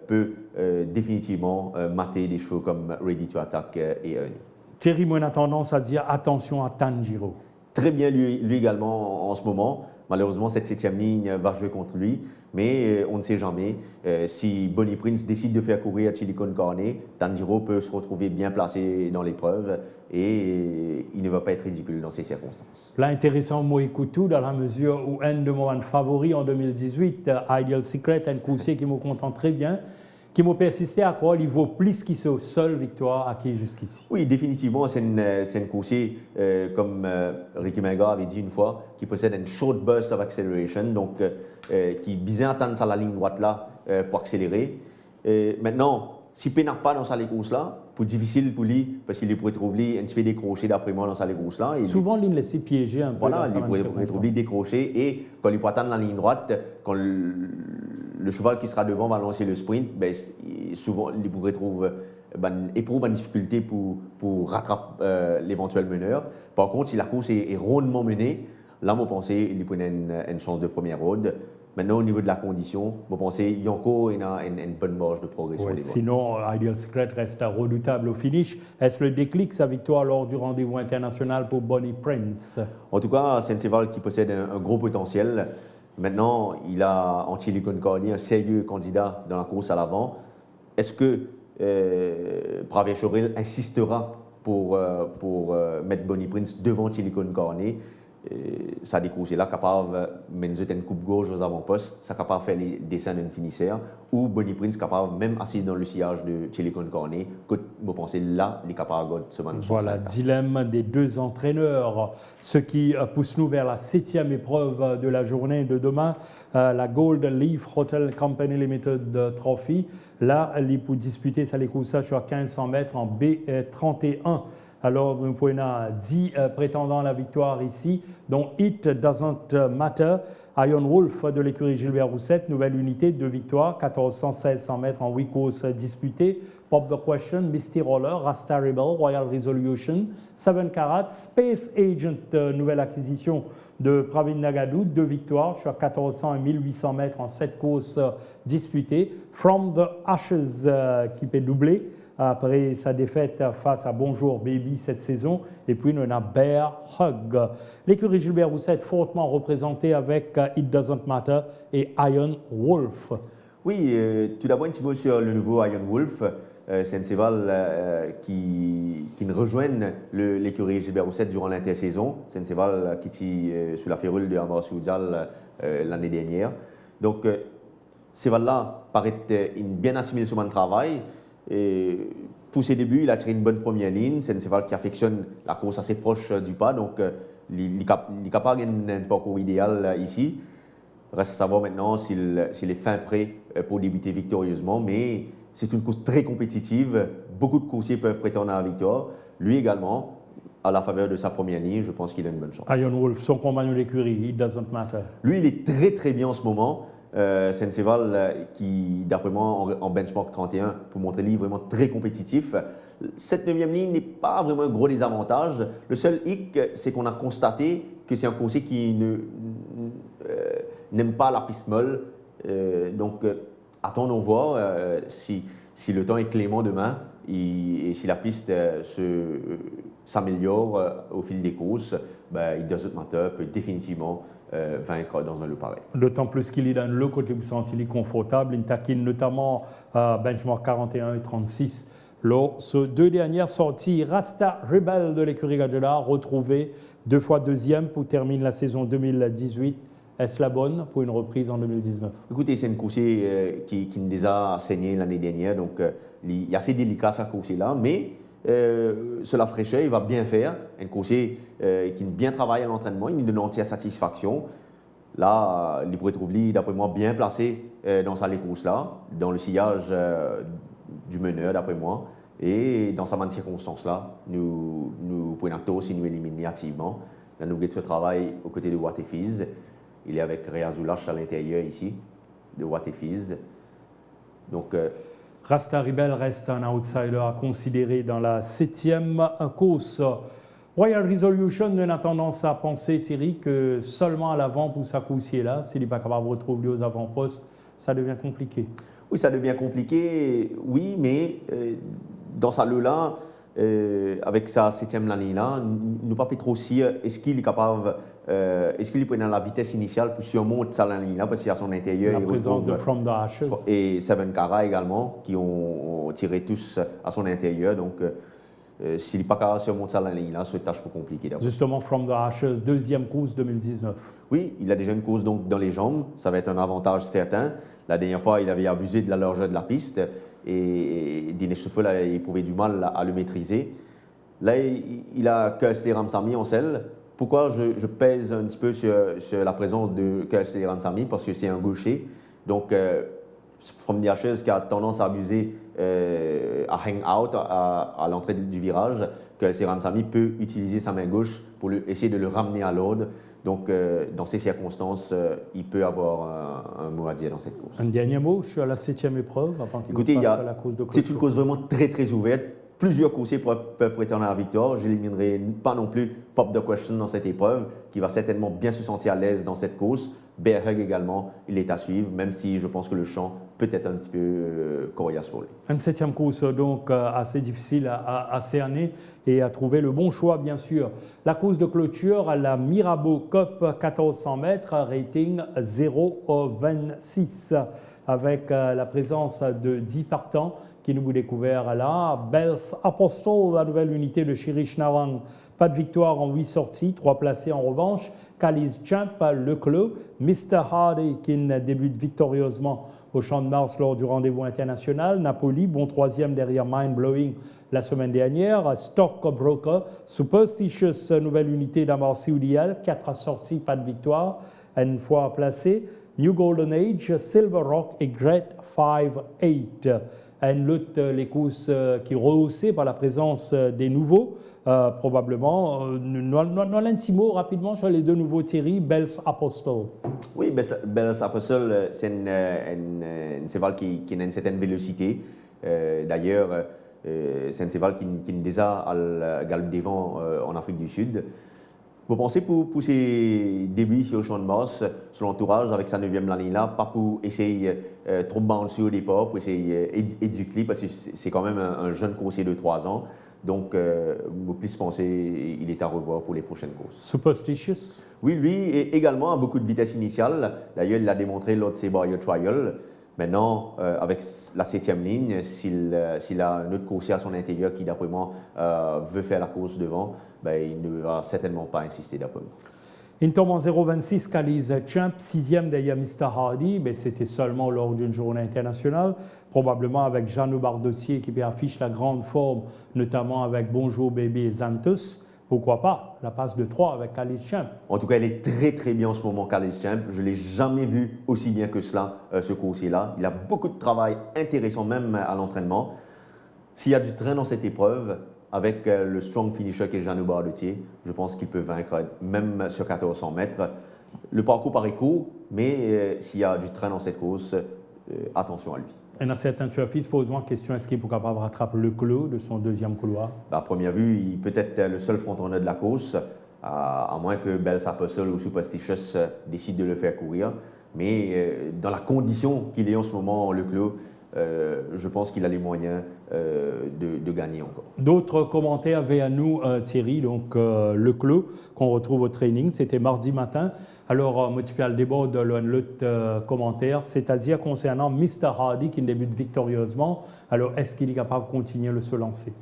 peut définitivement mater des chevaux comme Ready to Attack et Ernie. Thierry, moi, on a tendance à dire attention à Tanjiro. Très bien lui également en ce moment. Malheureusement, cette 7e ligne va jouer contre lui, mais on ne sait jamais. Si Bonnie Prince décide de faire courir à Chili Con Carne, Tanjiro peut se retrouver bien placé dans l'épreuve et il ne va pas être ridicule dans ces circonstances. Là, intéressant, moi, écoute dans la mesure où un de mes favoris en 2018, Ideal Secret, un coursier qui me contente très bien, qui m'a persisté à croire qu'il vaut plus qu'il soit seule victoire acquise jusqu'ici. Oui, définitivement, c'est une coursier, comme Ricky Menga avait dit une fois, qui possède une short burst of acceleration, donc qui bien atteindre ça la ligne droite là pour accélérer. Maintenant, si il n'a pas dans sa course là, c'est difficile pour lui, parce qu'il pourrait trouver un petit peu décroché d'après moi dans sa course là. Souvent, il laisse piéger un peu. Voilà, il pourrait trouver décroché, et quand il peut atteindre la ligne droite, quand le cheval qui sera devant va lancer le sprint, ben, souvent il pourrait trouver éprouve une difficulté pour rattraper l'éventuel meneur. Par contre, si la course est rondement menée, là, je pense qu'il prenait une chance de première road. Maintenant, au niveau de la condition, je pense qu'il y a encore une bonne marge de progression. Ouais, sinon, Ideal Secret reste redoutable au finish. Est-ce le déclic, sa victoire lors du rendez-vous international pour Bonnie Prince? En tout cas, c'est un cheval qui possède un gros potentiel. Maintenant, il a en Chili Concordia un sérieux candidat dans la course à l'avant. Est-ce que Pravia Choril insistera pour mettre Bonnie Prince devant Chili Concordia? Ça découle, c'est là capable de mener une coupe gauche aux avant-postes, ça capable de faire les dessins d'un finisseur, ou Bonnie Prince capable, même assise dans le sillage de Chili Concordia, que vous pensez là, il est capable de se maintenir. Voilà, dilemme des deux entraîneurs, ce qui pousse nous vers la 7e épreuve de la journée de demain, la Gold Leaf Hotel Company Limited Trophy. Là, il peut disputer ça les courses sur 1500 mètres en B31. Alors, nous pouvons 10 prétendants à la victoire ici, dont It Doesn't Matter, Iron Wolf de l'écurie Gilbert Roussette, nouvelle unité, 2 victoires, 1400-1600 mètres en 8 courses disputées. Pop the Question, Misty Roller, Rasta Rebel, Royal Resolution, 7 Carat, Space Agent, nouvelle acquisition de Pravin Nagadou, 2 victoires sur 1400 et 1800 mètres en 7 courses disputées. From the Ashes, qui peut doubler après sa défaite face à Bonjour Baby cette saison, et puis on a Bear Hug. L'écurie Gilbert Roussette fortement représentée avec It Doesn't Matter et Iron Wolf. Oui, tout d'abord un petit mot sur le nouveau Iron Wolf. C'est un cheval qui nous rejoint l'écurie Gilbert Roussette durant l'intersaison. C'est un cheval qui est sous la férule de Amar Soudjal l'année dernière. Donc, ce cheval-là paraît bien assimilé sur mon travail. Et pour ses débuts, il a tiré une bonne première ligne. C'est un cheval qui affectionne la course assez proche du pas, donc il est capable d'un parcours idéal ici. Reste à savoir maintenant s'il est fin prêt pour débuter victorieusement, mais c'est une course très compétitive. Beaucoup de coursiers peuvent prétendre à la victoire. Lui également, à la faveur de sa première ligne, je pense qu'il a une bonne chance. Iron Wolf, son compagnon d'écurie, It Doesn't Matter. Lui, il est très très bien en ce moment. C'est un cheval qui, d'après moi, en benchmark 31, pour montrer lui vraiment très compétitif. Cette 9e ligne n'est pas vraiment un gros désavantage. Le seul hic, c'est qu'on a constaté que c'est un coursier qui n'aime pas la piste molle. Donc, attendons voir si le temps est clément demain et si la piste s'améliore au fil des courses. It Doesn't Matter peut définitivement vaincre dans un lot pareil. D'autant plus qu'il est dans le côté où il est confortable, il taquine notamment benchmark 41 et 36. Lors ces 2 dernières sorties, Rasta Rebel de l'écurie Gadjola, retrouvé 2 fois 2e pour terminer la saison 2018. Est-ce la bonne pour une reprise en 2019? Écoutez, c'est une coursier qui nous a saigné l'année dernière, donc il est assez délicat sa coursier-là, mais sur la fraîcheur, il va bien faire. Un coursier qui bien travaille à l'entraînement, il nous donne entière satisfaction. Là, il pourrait trouver, d'après moi, bien placé dans sa course-là, dans le sillage du meneur, d'après moi. Et dans sa manne circonstance-là, nous pouvons aussi nous éliminer activement. Là, nous avons ce travail aux côtés de Watefiz. Il est avec Réa Zoulache à l'intérieur ici, de Watefiz. Donc, Rasta Rebel reste un outsider à considérer dans la 7e course. Royal Resolution a tendance à penser, Thierry, que seulement à l'avant pour sa coursier-là, s'il n'est pas capable de retrouver aux avant-postes, ça devient compliqué. Oui, ça devient compliqué, oui, mais dans sa là avec sa 7e ligne-là, nous ne pas trop si est-ce qu'il est capable, est-ce qu'il est dans la vitesse initiale pour surmonter sa ligne-là, parce qu'il y a son intérieur. La présence de From the Ashes. Et Seven Cara également, qui ont tiré tous à son intérieur. Donc, s'il n'est pas capable de surmonter sa ligne-là, c'est une tâche plus compliquée. Justement, From the Ashes, 2e course 2019. Oui, il a déjà une course donc, dans les jambes, ça va être un avantage certain. La dernière fois, il avait abusé de la largeur de la piste et Dinesh Shuffle a éprouvé du mal à le maîtriser. Là, il a Kelsey Ramsamy en selle. Pourquoi je pèse un petit peu sur la présence de Kelsey Ramsamy? Parce que c'est un gaucher. Donc, From the Ashes qui a tendance à abuser, à hang out à l'entrée du virage, que El Ramsamy peut utiliser sa main gauche pour essayer de le ramener à l'ordre. Donc, dans ces circonstances, il peut avoir un mot à dire dans cette course. Un dernier mot sur la 7e épreuve avant qu'il Écoutez, passe à la course de clôture. c'est une course vraiment très très ouverte. Plusieurs coursiers peuvent prétendre à la victoire. Je n'éliminerai pas non plus Pop the Question dans cette épreuve, qui va certainement bien se sentir à l'aise dans cette course. Bear Hug également, il est à suivre, même si je pense que le champ peut être un petit peu coriace pour lui. Une 7e course donc assez difficile à cerner et à trouver le bon choix, bien sûr. La course de clôture à la Mirabeau Cup 1400 mètres, rating 0,26, avec la présence de 10 partants qui nous vous découvert là. Bell's Apostle, la nouvelle unité de Shirish Nawang. Pas de victoire en 8 sorties, 3 placés en revanche. Kali's Champ, le clos. Mr. Hardy qui débute victorieusement au Champ de Mars lors du rendez-vous international. Napoli, bon 3e derrière Mind Blowing la semaine dernière. Stockbroker, Superstitious, nouvelle unité d'Amarcy Oudial. 4 sorties, pas de victoire, une fois placé. New Golden Age, Silver Rock et Great 5-8. Une lutte, les courses qui rehaussées par la présence des nouveaux, probablement. Dans l'intimo, rapidement, sur les 2 nouveaux Thierry, Bell's Apostle. Oui, Bell's Apostle, c'est une cheval qui a une certaine vélocité. D'ailleurs, c'est un cheval qui est déjà à la Galbe des Vents en Afrique du Sud. Vous pensez pour ses débuts ici au Champ de Mars, son entourage avec sa 9e ligne là, pas pour essayer trop de bouncer au départ, pour essayer d'éduquer, parce que c'est quand même un jeune coursier de 3 ans. Donc, vous plus penser il est à revoir pour les prochaines courses. Superstitious. Oui, lui également a beaucoup de vitesse initiale. D'ailleurs, il l'a démontré lors de ses barrières trials. Maintenant, avec la 7e ligne, s'il a un autre coursier à son intérieur qui, d'après moi, veut faire la course devant, ben, il ne va certainement pas insister d'après moi. Il tombe en 0,26, Kali's Champ, 6e derrière Mr. Hardy, mais c'était seulement lors d'une journée internationale, probablement avec Jeannot Bardossier qui affiche la grande forme, notamment avec Bonjour Baby et Xanthus. Pourquoi pas la passe de 3 avec Kali's Champ? En tout cas, elle est très très bien en ce moment, Kali's Champ. Je ne l'ai jamais vu aussi bien que cela, ce coursier-là. Il a beaucoup de travail intéressant, même à l'entraînement. S'il y a du train dans cette épreuve, avec le strong finisher qui est Jeannot Bardossier, je pense qu'il peut vaincre même sur 1400 mètres. Le parcours paraît court, mais s'il y a du train dans cette course, attention à lui. Et dans certains turfistes posent moi question, est-ce qu'il est capable de rattraper le clos de son 2e couloir? À première vue, il peut être le seul frontrunner de la course, à moins que Bell's Apostle ou Superstitious décident de le faire courir. Mais dans la condition qu'il est en ce moment, le clos, je pense qu'il a les moyens de gagner encore. D'autres commentaires vers nous, Thierry. Donc, le clos qu'on retrouve au training, c'était mardi matin. Alors, multiple débat de l'autre commentaire, c'est-à-dire concernant Mr. Hardy qui débute victorieusement. Alors, est-ce qu'il est capable de continuer de se lancer?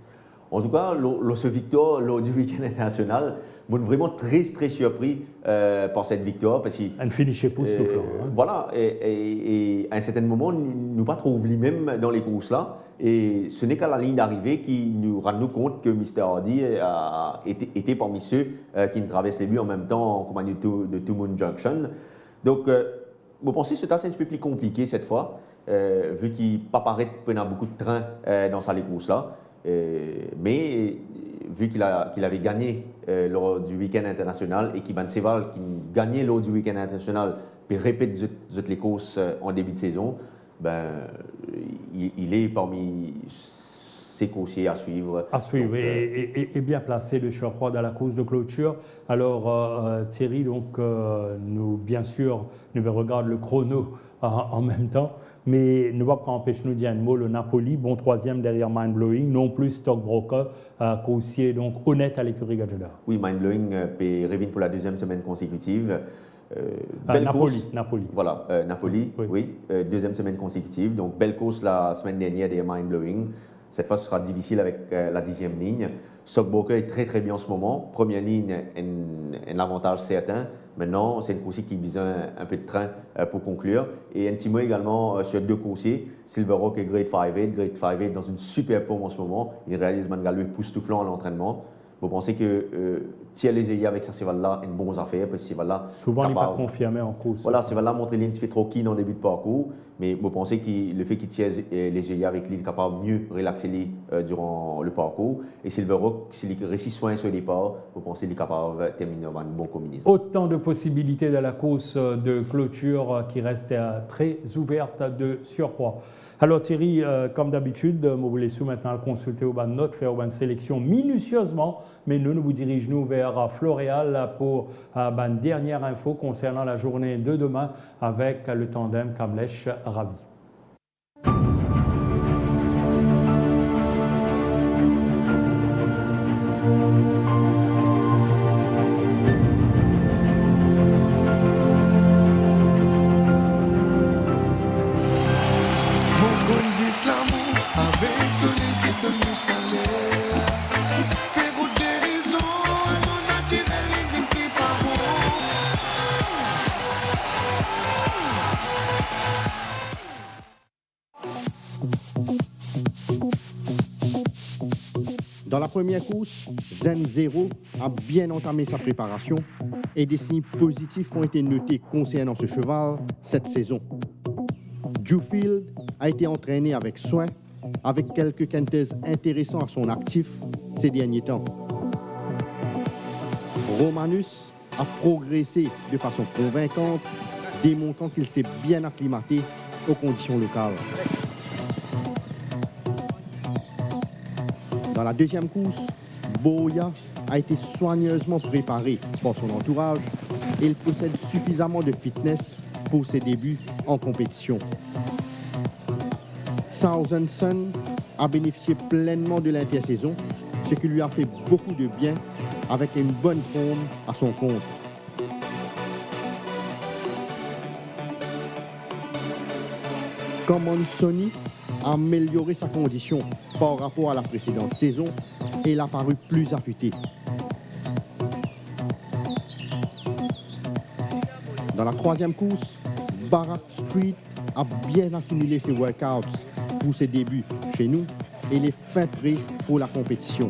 En tout cas, ce victoire lors du week-end international, je suis vraiment très très surpris par cette victoire. Parce que, un finish époustouflant. Voilà, et à un certain moment, nous pas trop oublié même dans les courses là. Et ce n'est qu'à la ligne d'arrivée qui nous rend compte que Mr. Hardy était parmi ceux qui traversent les buts en même temps en compagnie de Two Moon Junction. Donc, vous pensez que c'est assez un peu plus compliqué cette fois, vu qu'il ne pas paraît prendre beaucoup de train dans ces courses là. Mais vu qu'il avait gagné lors du week-end international et qu'il Cheval qui gagnait lors du week-end international et répète les courses en début de saison, ben, il est parmi ces coursiers à suivre. À suivre donc, et bien placé de surcroît dans la course de clôture. Alors Thierry, donc, nous bien sûr, nous regardons le chrono en même temps. Mais ne va pas empêcher nous de dire un mot, le Napoli, bon 3e derrière Mind Blowing, non plus Stockbroker, coursier donc honnête à l'écurie Gagiola. Oui, Mind Blowing revient pour la 2e semaine consécutive. Napoli. Voilà, Napoli, oui, 2e semaine consécutive. Donc, belle course la semaine dernière derrière Mind Blowing. Cette fois, ce sera difficile avec la 10e ligne. Stockbroker est très très bien en ce moment. Première ligne, un avantage certain. Maintenant, c'est une coursier qui a besoin un peu de train pour conclure. Et un petit mot également sur 2 coursiers, Silver Rock et Great 5-8. Great 5-8 dans une super forme en ce moment. Il réalise Mangalou époustouflant à l'entraînement. Vous pensez que tirer les œillets avec ce cheval-là, une bonne affaire, parce que ce cheval-là... Souvent, il n'est pas confirmé en course. Voilà, ce cheval-là montre qu'il fait trop keen en début de parcours, mais vous pensez que le fait qu'il tire les œillets avec lui, il est capable de mieux relaxer lui durant le parcours. Et Silverrock, s'il réussit soin sur le départ, vous pensez qu'il est capable de terminer dans une bonne combinaison. Autant de possibilités de la course de clôture qui reste très ouverte de surcroît. Alors Thierry, comme d'habitude, vous voulez maintenant consulter au bas de notes, faire une sélection minutieusement, mais nous vous dirigeons vers Floréal pour une dernière info concernant la journée de demain avec le tandem Kamlesh-Ravi. Dans la première course, Zen Zero a bien entamé sa préparation et des signes positifs ont été notés concernant ce cheval cette saison. Dewfield a été entraîné avec soin, avec quelques quinters intéressants à son actif ces derniers temps. Romanus a progressé de façon convaincante, démontrant qu'il s'est bien acclimaté aux conditions locales. Dans la deuxième course, Boya a été soigneusement préparé par son entourage et il possède suffisamment de fitness pour ses débuts en compétition. Southern Sun a bénéficié pleinement de l'intersaison, ce qui lui a fait beaucoup de bien avec une bonne forme à son compte. Common Sony a amélioré sa condition par rapport à la précédente saison et il a paru plus affûté. Dans la troisième course, Barak Street a bien assimilé ses workouts pour ses débuts chez nous et il est fin prêt pour la compétition.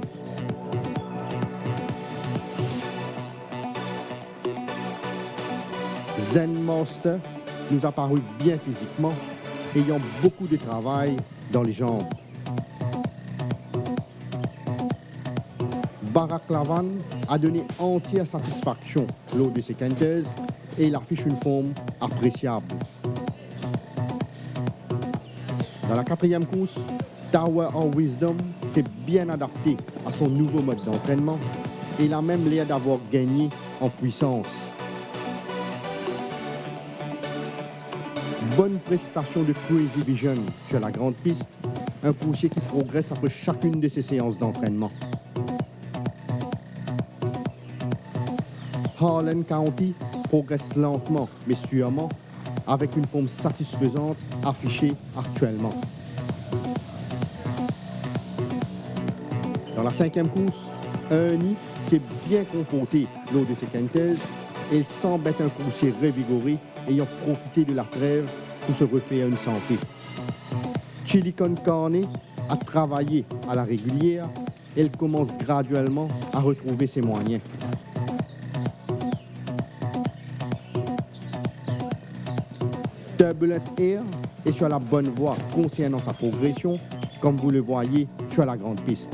Zen Master nous a paru bien physiquement, ayant beaucoup de travail dans les jambes. Barack Lavan a donné entière satisfaction lors de ses quinters et il affiche une forme appréciable. Dans la quatrième course, Tower of Wisdom s'est bien adapté à son nouveau mode d'entraînement et il a même l'air d'avoir gagné en puissance. Bonne prestation de Crazy Vision sur la grande piste, un coursier qui progresse après chacune de ses séances d'entraînement. Harlan County progresse lentement mais sûrement avec une forme satisfaisante affichée actuellement. Dans la cinquième course, Ernie s'est bien comporté lors de ses quinters et il semble être un coursier revigoré ayant profité de la trêve pour se refaire une santé. Chili Con Carne a travaillé à la régulière et elle commence graduellement à retrouver ses moyens. Turbulent Air est sur la bonne voie concernant sa progression, comme vous le voyez sur la grande piste.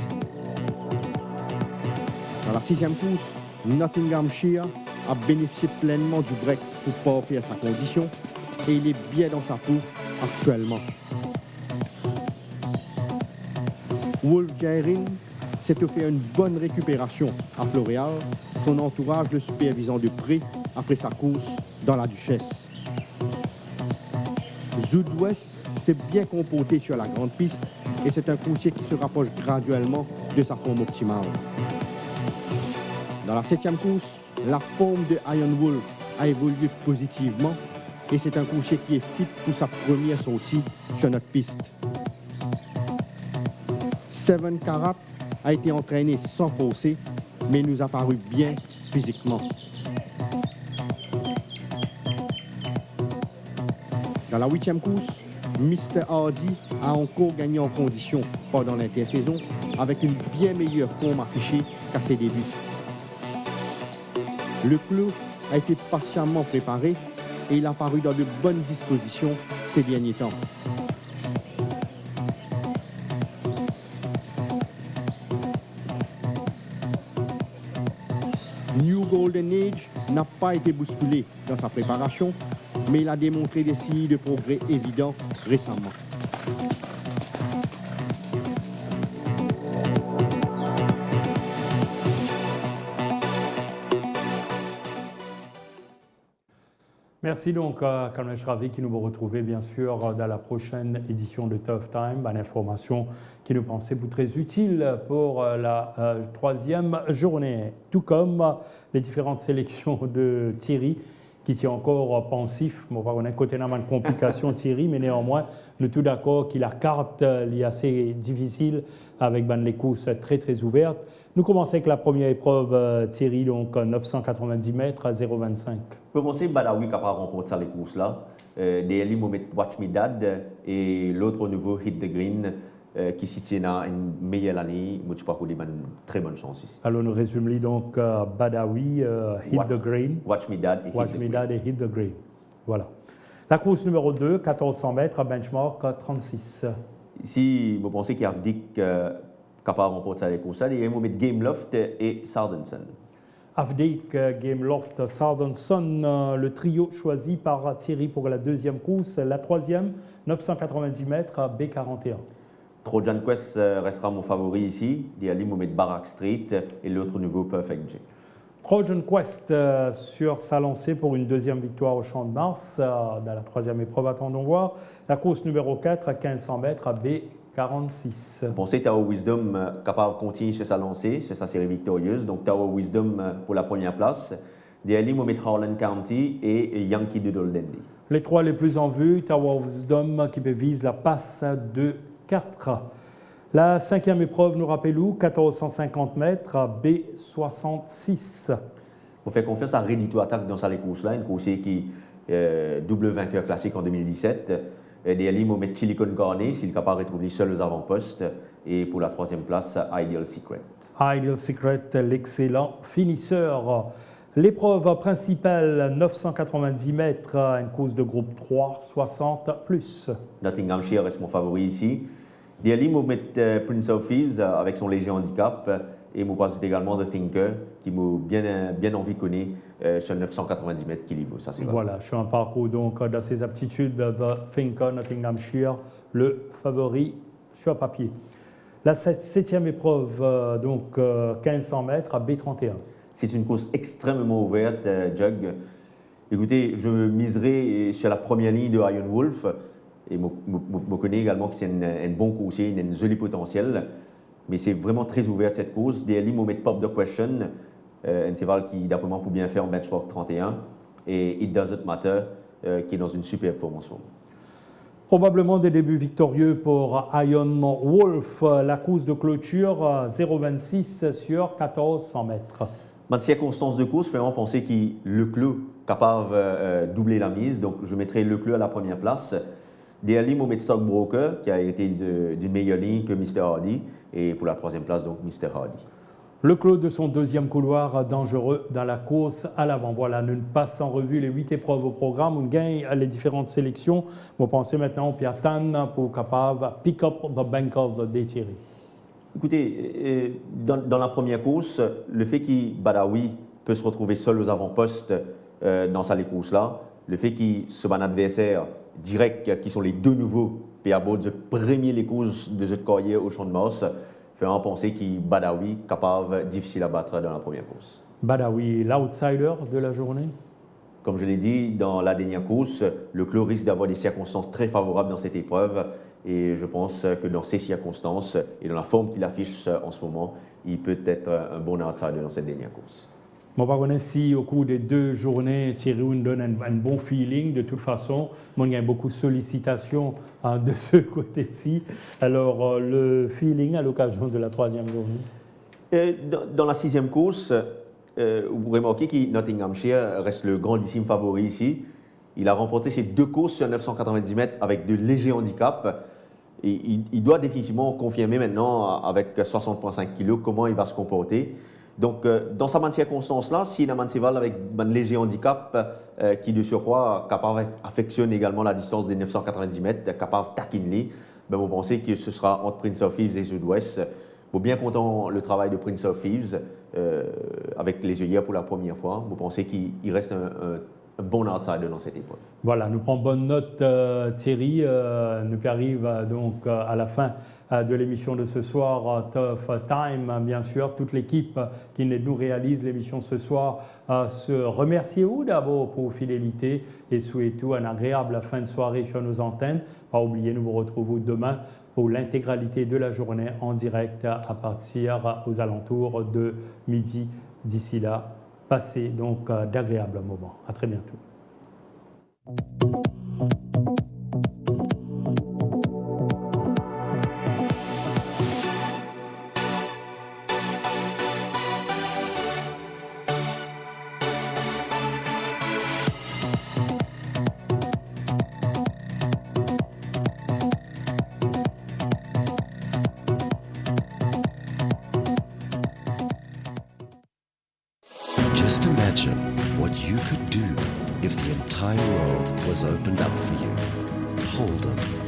Dans la sixième course, Nottinghamshire a bénéficié pleinement du break pour parfaire sa condition et il est bien dans sa peau actuellement. Wolf Jairin s'est offert une bonne récupération à Floréal, son entourage le supervisant de près après sa course dans la Duchesse. Zoudwest s'est bien comporté sur la grande piste et c'est un coursier qui se rapproche graduellement de sa forme optimale. Dans la septième course, la forme de Iron Wolf a évolué positivement et c'est un coursier qui est fit pour sa première sortie sur notre piste. Seven Carat a été entraîné sans forcer, mais nous a paru bien physiquement. Dans la huitième course, Mr. Hardy a encore gagné en condition pendant l'intersaison avec une bien meilleure forme affichée qu'à ses débuts. Le clos a été patiemment préparé et il a paru dans de bonnes dispositions ces derniers temps. New Golden Age n'a pas été bousculé dans sa préparation, mais il a démontré des signes de progrès évidents récemment. Merci donc à Kalmesh Ravi qui nous retrouvez bien sûr dans la prochaine édition de Tough Time, une information qui nous pensait vous très utile pour la troisième journée, tout comme les différentes sélections de Thierry qui tient encore pensif. Bon, on a côté de complication Thierry, mais néanmoins, nous sommes tous d'accord que la carte est assez difficile avec les courses très très ouvertes. Nous commençons avec la première épreuve, Thierry, donc 990 mètres à 0,25. Pour commencer, Badawi qui a remporté les courses-là. Derrière lui, Mohamed Watch Me Dad et l'autre au nouveau Hit the Green qui s'y tient dans une meilleure année. Moi, je crois qu'il a une très bonne chance ici. Alors, nous résumons donc Badawi, Hit the Green. Watch Me Dad et Hit the Green. Voilà. La course numéro 2, 1400 mètres à benchmark 36. Ici, vous pensez qu'il y a Avdik capable de remporter les courses. Il y a Mohamed Gameloft et Sardenson. Avdik, Gameloft, Sardenson, le trio choisi par Thierry pour la deuxième course. La troisième, 990 mètres à B41. Trojan Quest restera mon favori ici. Il y a Mohamed Barak Street et l'autre nouveau Perfect J. Trojan Quest sur sa lancée pour une deuxième victoire au Champ de Mars. Dans la troisième épreuve, attendons voir. La course numéro 4 à 1500 mètres à B46. Vous pensez que Tower Wisdom capable de continuer sur sa lancée, sur sa série victorieuse. Donc Tower Wisdom pour la première place. Derrière Mohamed Harlan County et Yankee Doodle Dandy. Les trois les plus en vue, Tower Wisdom qui vise la passe de 4. La cinquième épreuve, nous rappelons, 1450 mètres à B66. Pour faire confiance à Ready to Attack dans sa course-là, une course qui double vainqueur classique en 2017. Derrière Mohamed Chilicon Carney, s'il est capable de retrouver seul aux avant-postes. Et pour la troisième place, Ideal Secret. Ideal Secret, l'excellent finisseur. L'épreuve principale, 990 mètres, une course de groupe 3, 60 plus. Nottinghamshire reste mon favori ici. Derrière Mohamed Prince of Thieves avec son léger handicap. Et moi, je également The Thinker, qui m'a bien envie de connaître sur 990 mètres qu'il y vaut. Ça, c'est vrai. Voilà, sur un parcours donc dans ses aptitudes, The Thinker, Nottinghamshire, le favori sur papier. La septième épreuve, donc 1500 mètres à B31. C'est une course extrêmement ouverte, Jug. Écoutez, je miserai sur la première ligne de Iron Wolf. Et je connais également que c'est un bon coursier, il a un joli potentiel. Mais c'est vraiment très ouvert cette course. Derrière, on met Pop the Question, un cheval qui, d'après moi, peut bien faire en benchmark 31. Et It Doesn't Matter, qui est dans une superbe forme en ce moment. Probablement des débuts victorieux pour Iron Wolf. La course de clôture, 0,26 sur 1400 mètres. Dans ces circonstances de course, vraiment penser que le clos capable de doubler la mise. Donc, je mettrai le clos à la première place. Derrière, on met Stockbroker, qui a été d'une meilleure ligne que Mr. Hardy. Et pour la troisième place, donc, Mr. Hardy. Le clos de son deuxième couloir dangereux dans la course à l'avant. Voilà, nous passons en revue les 8 épreuves au programme. On gagne les différentes sélections. Vous pensez maintenant au Pierre Tan pour capable pick up the bank of the day, Thierry. Écoutez, dans la première course, le fait que Badawi peut se retrouver seul aux avant-postes dans sa course-là, le fait qu'il se bat un adversaire direct, qui sont les deux nouveaux PABO de premier les courses de cette carrière au Champ de Mars, fait en penser que Badawi capable, difficile à battre dans la première course. Badawi, l'outsider de la journée? Comme je l'ai dit, dans la dernière course, le clos risque d'avoir des circonstances très favorables dans cette épreuve. Et je pense que dans ces circonstances et dans la forme qu'il affiche en ce moment, il peut être un bon outsider dans cette dernière course. Bon, par contre, si au cours des 2 journées, Thierry nous donne un bon feeling, de toute façon, moi, il y a beaucoup de sollicitations de ce côté-ci. Alors, le feeling à l'occasion de la 3e journée? Dans la 6e course, vous remarquez que Nottinghamshire reste le grandissime favori ici. Il a remporté ses 2 courses sur 990 mètres avec de légers handicaps. il doit définitivement confirmer maintenant, avec 60,5 kg, comment il va se comporter. Donc, dans sa même circonstance-là, s'il a un cheval avec un léger handicap, qui de surcroît capable affectionne également la distance des 990 mètres, capable de taquiner, ben, vous pensez que ce sera entre Prince of Thieves et Sud-Ouest. Vous bien content le travail de Prince of Thieves, avec les œillères pour la première fois. Vous pensez qu'il reste un bon outsider dans cette épreuve. Voilà, nous prenons bonne note, Thierry. Nous arrivons donc à la fin de l'émission de ce soir, Tough Time, bien sûr. Toute l'équipe qui nous réalise l'émission ce soir se remercie d'abord pour fidélité et souhaitons une agréable fin de soirée sur nos antennes. Pas oublier, nous vous retrouvons demain pour l'intégralité de la journée en direct à partir aux alentours de midi. D'ici là, passez donc d'agréables moments. À très bientôt. Just imagine what you could do if the entire world was opened up for you. Hold 'em.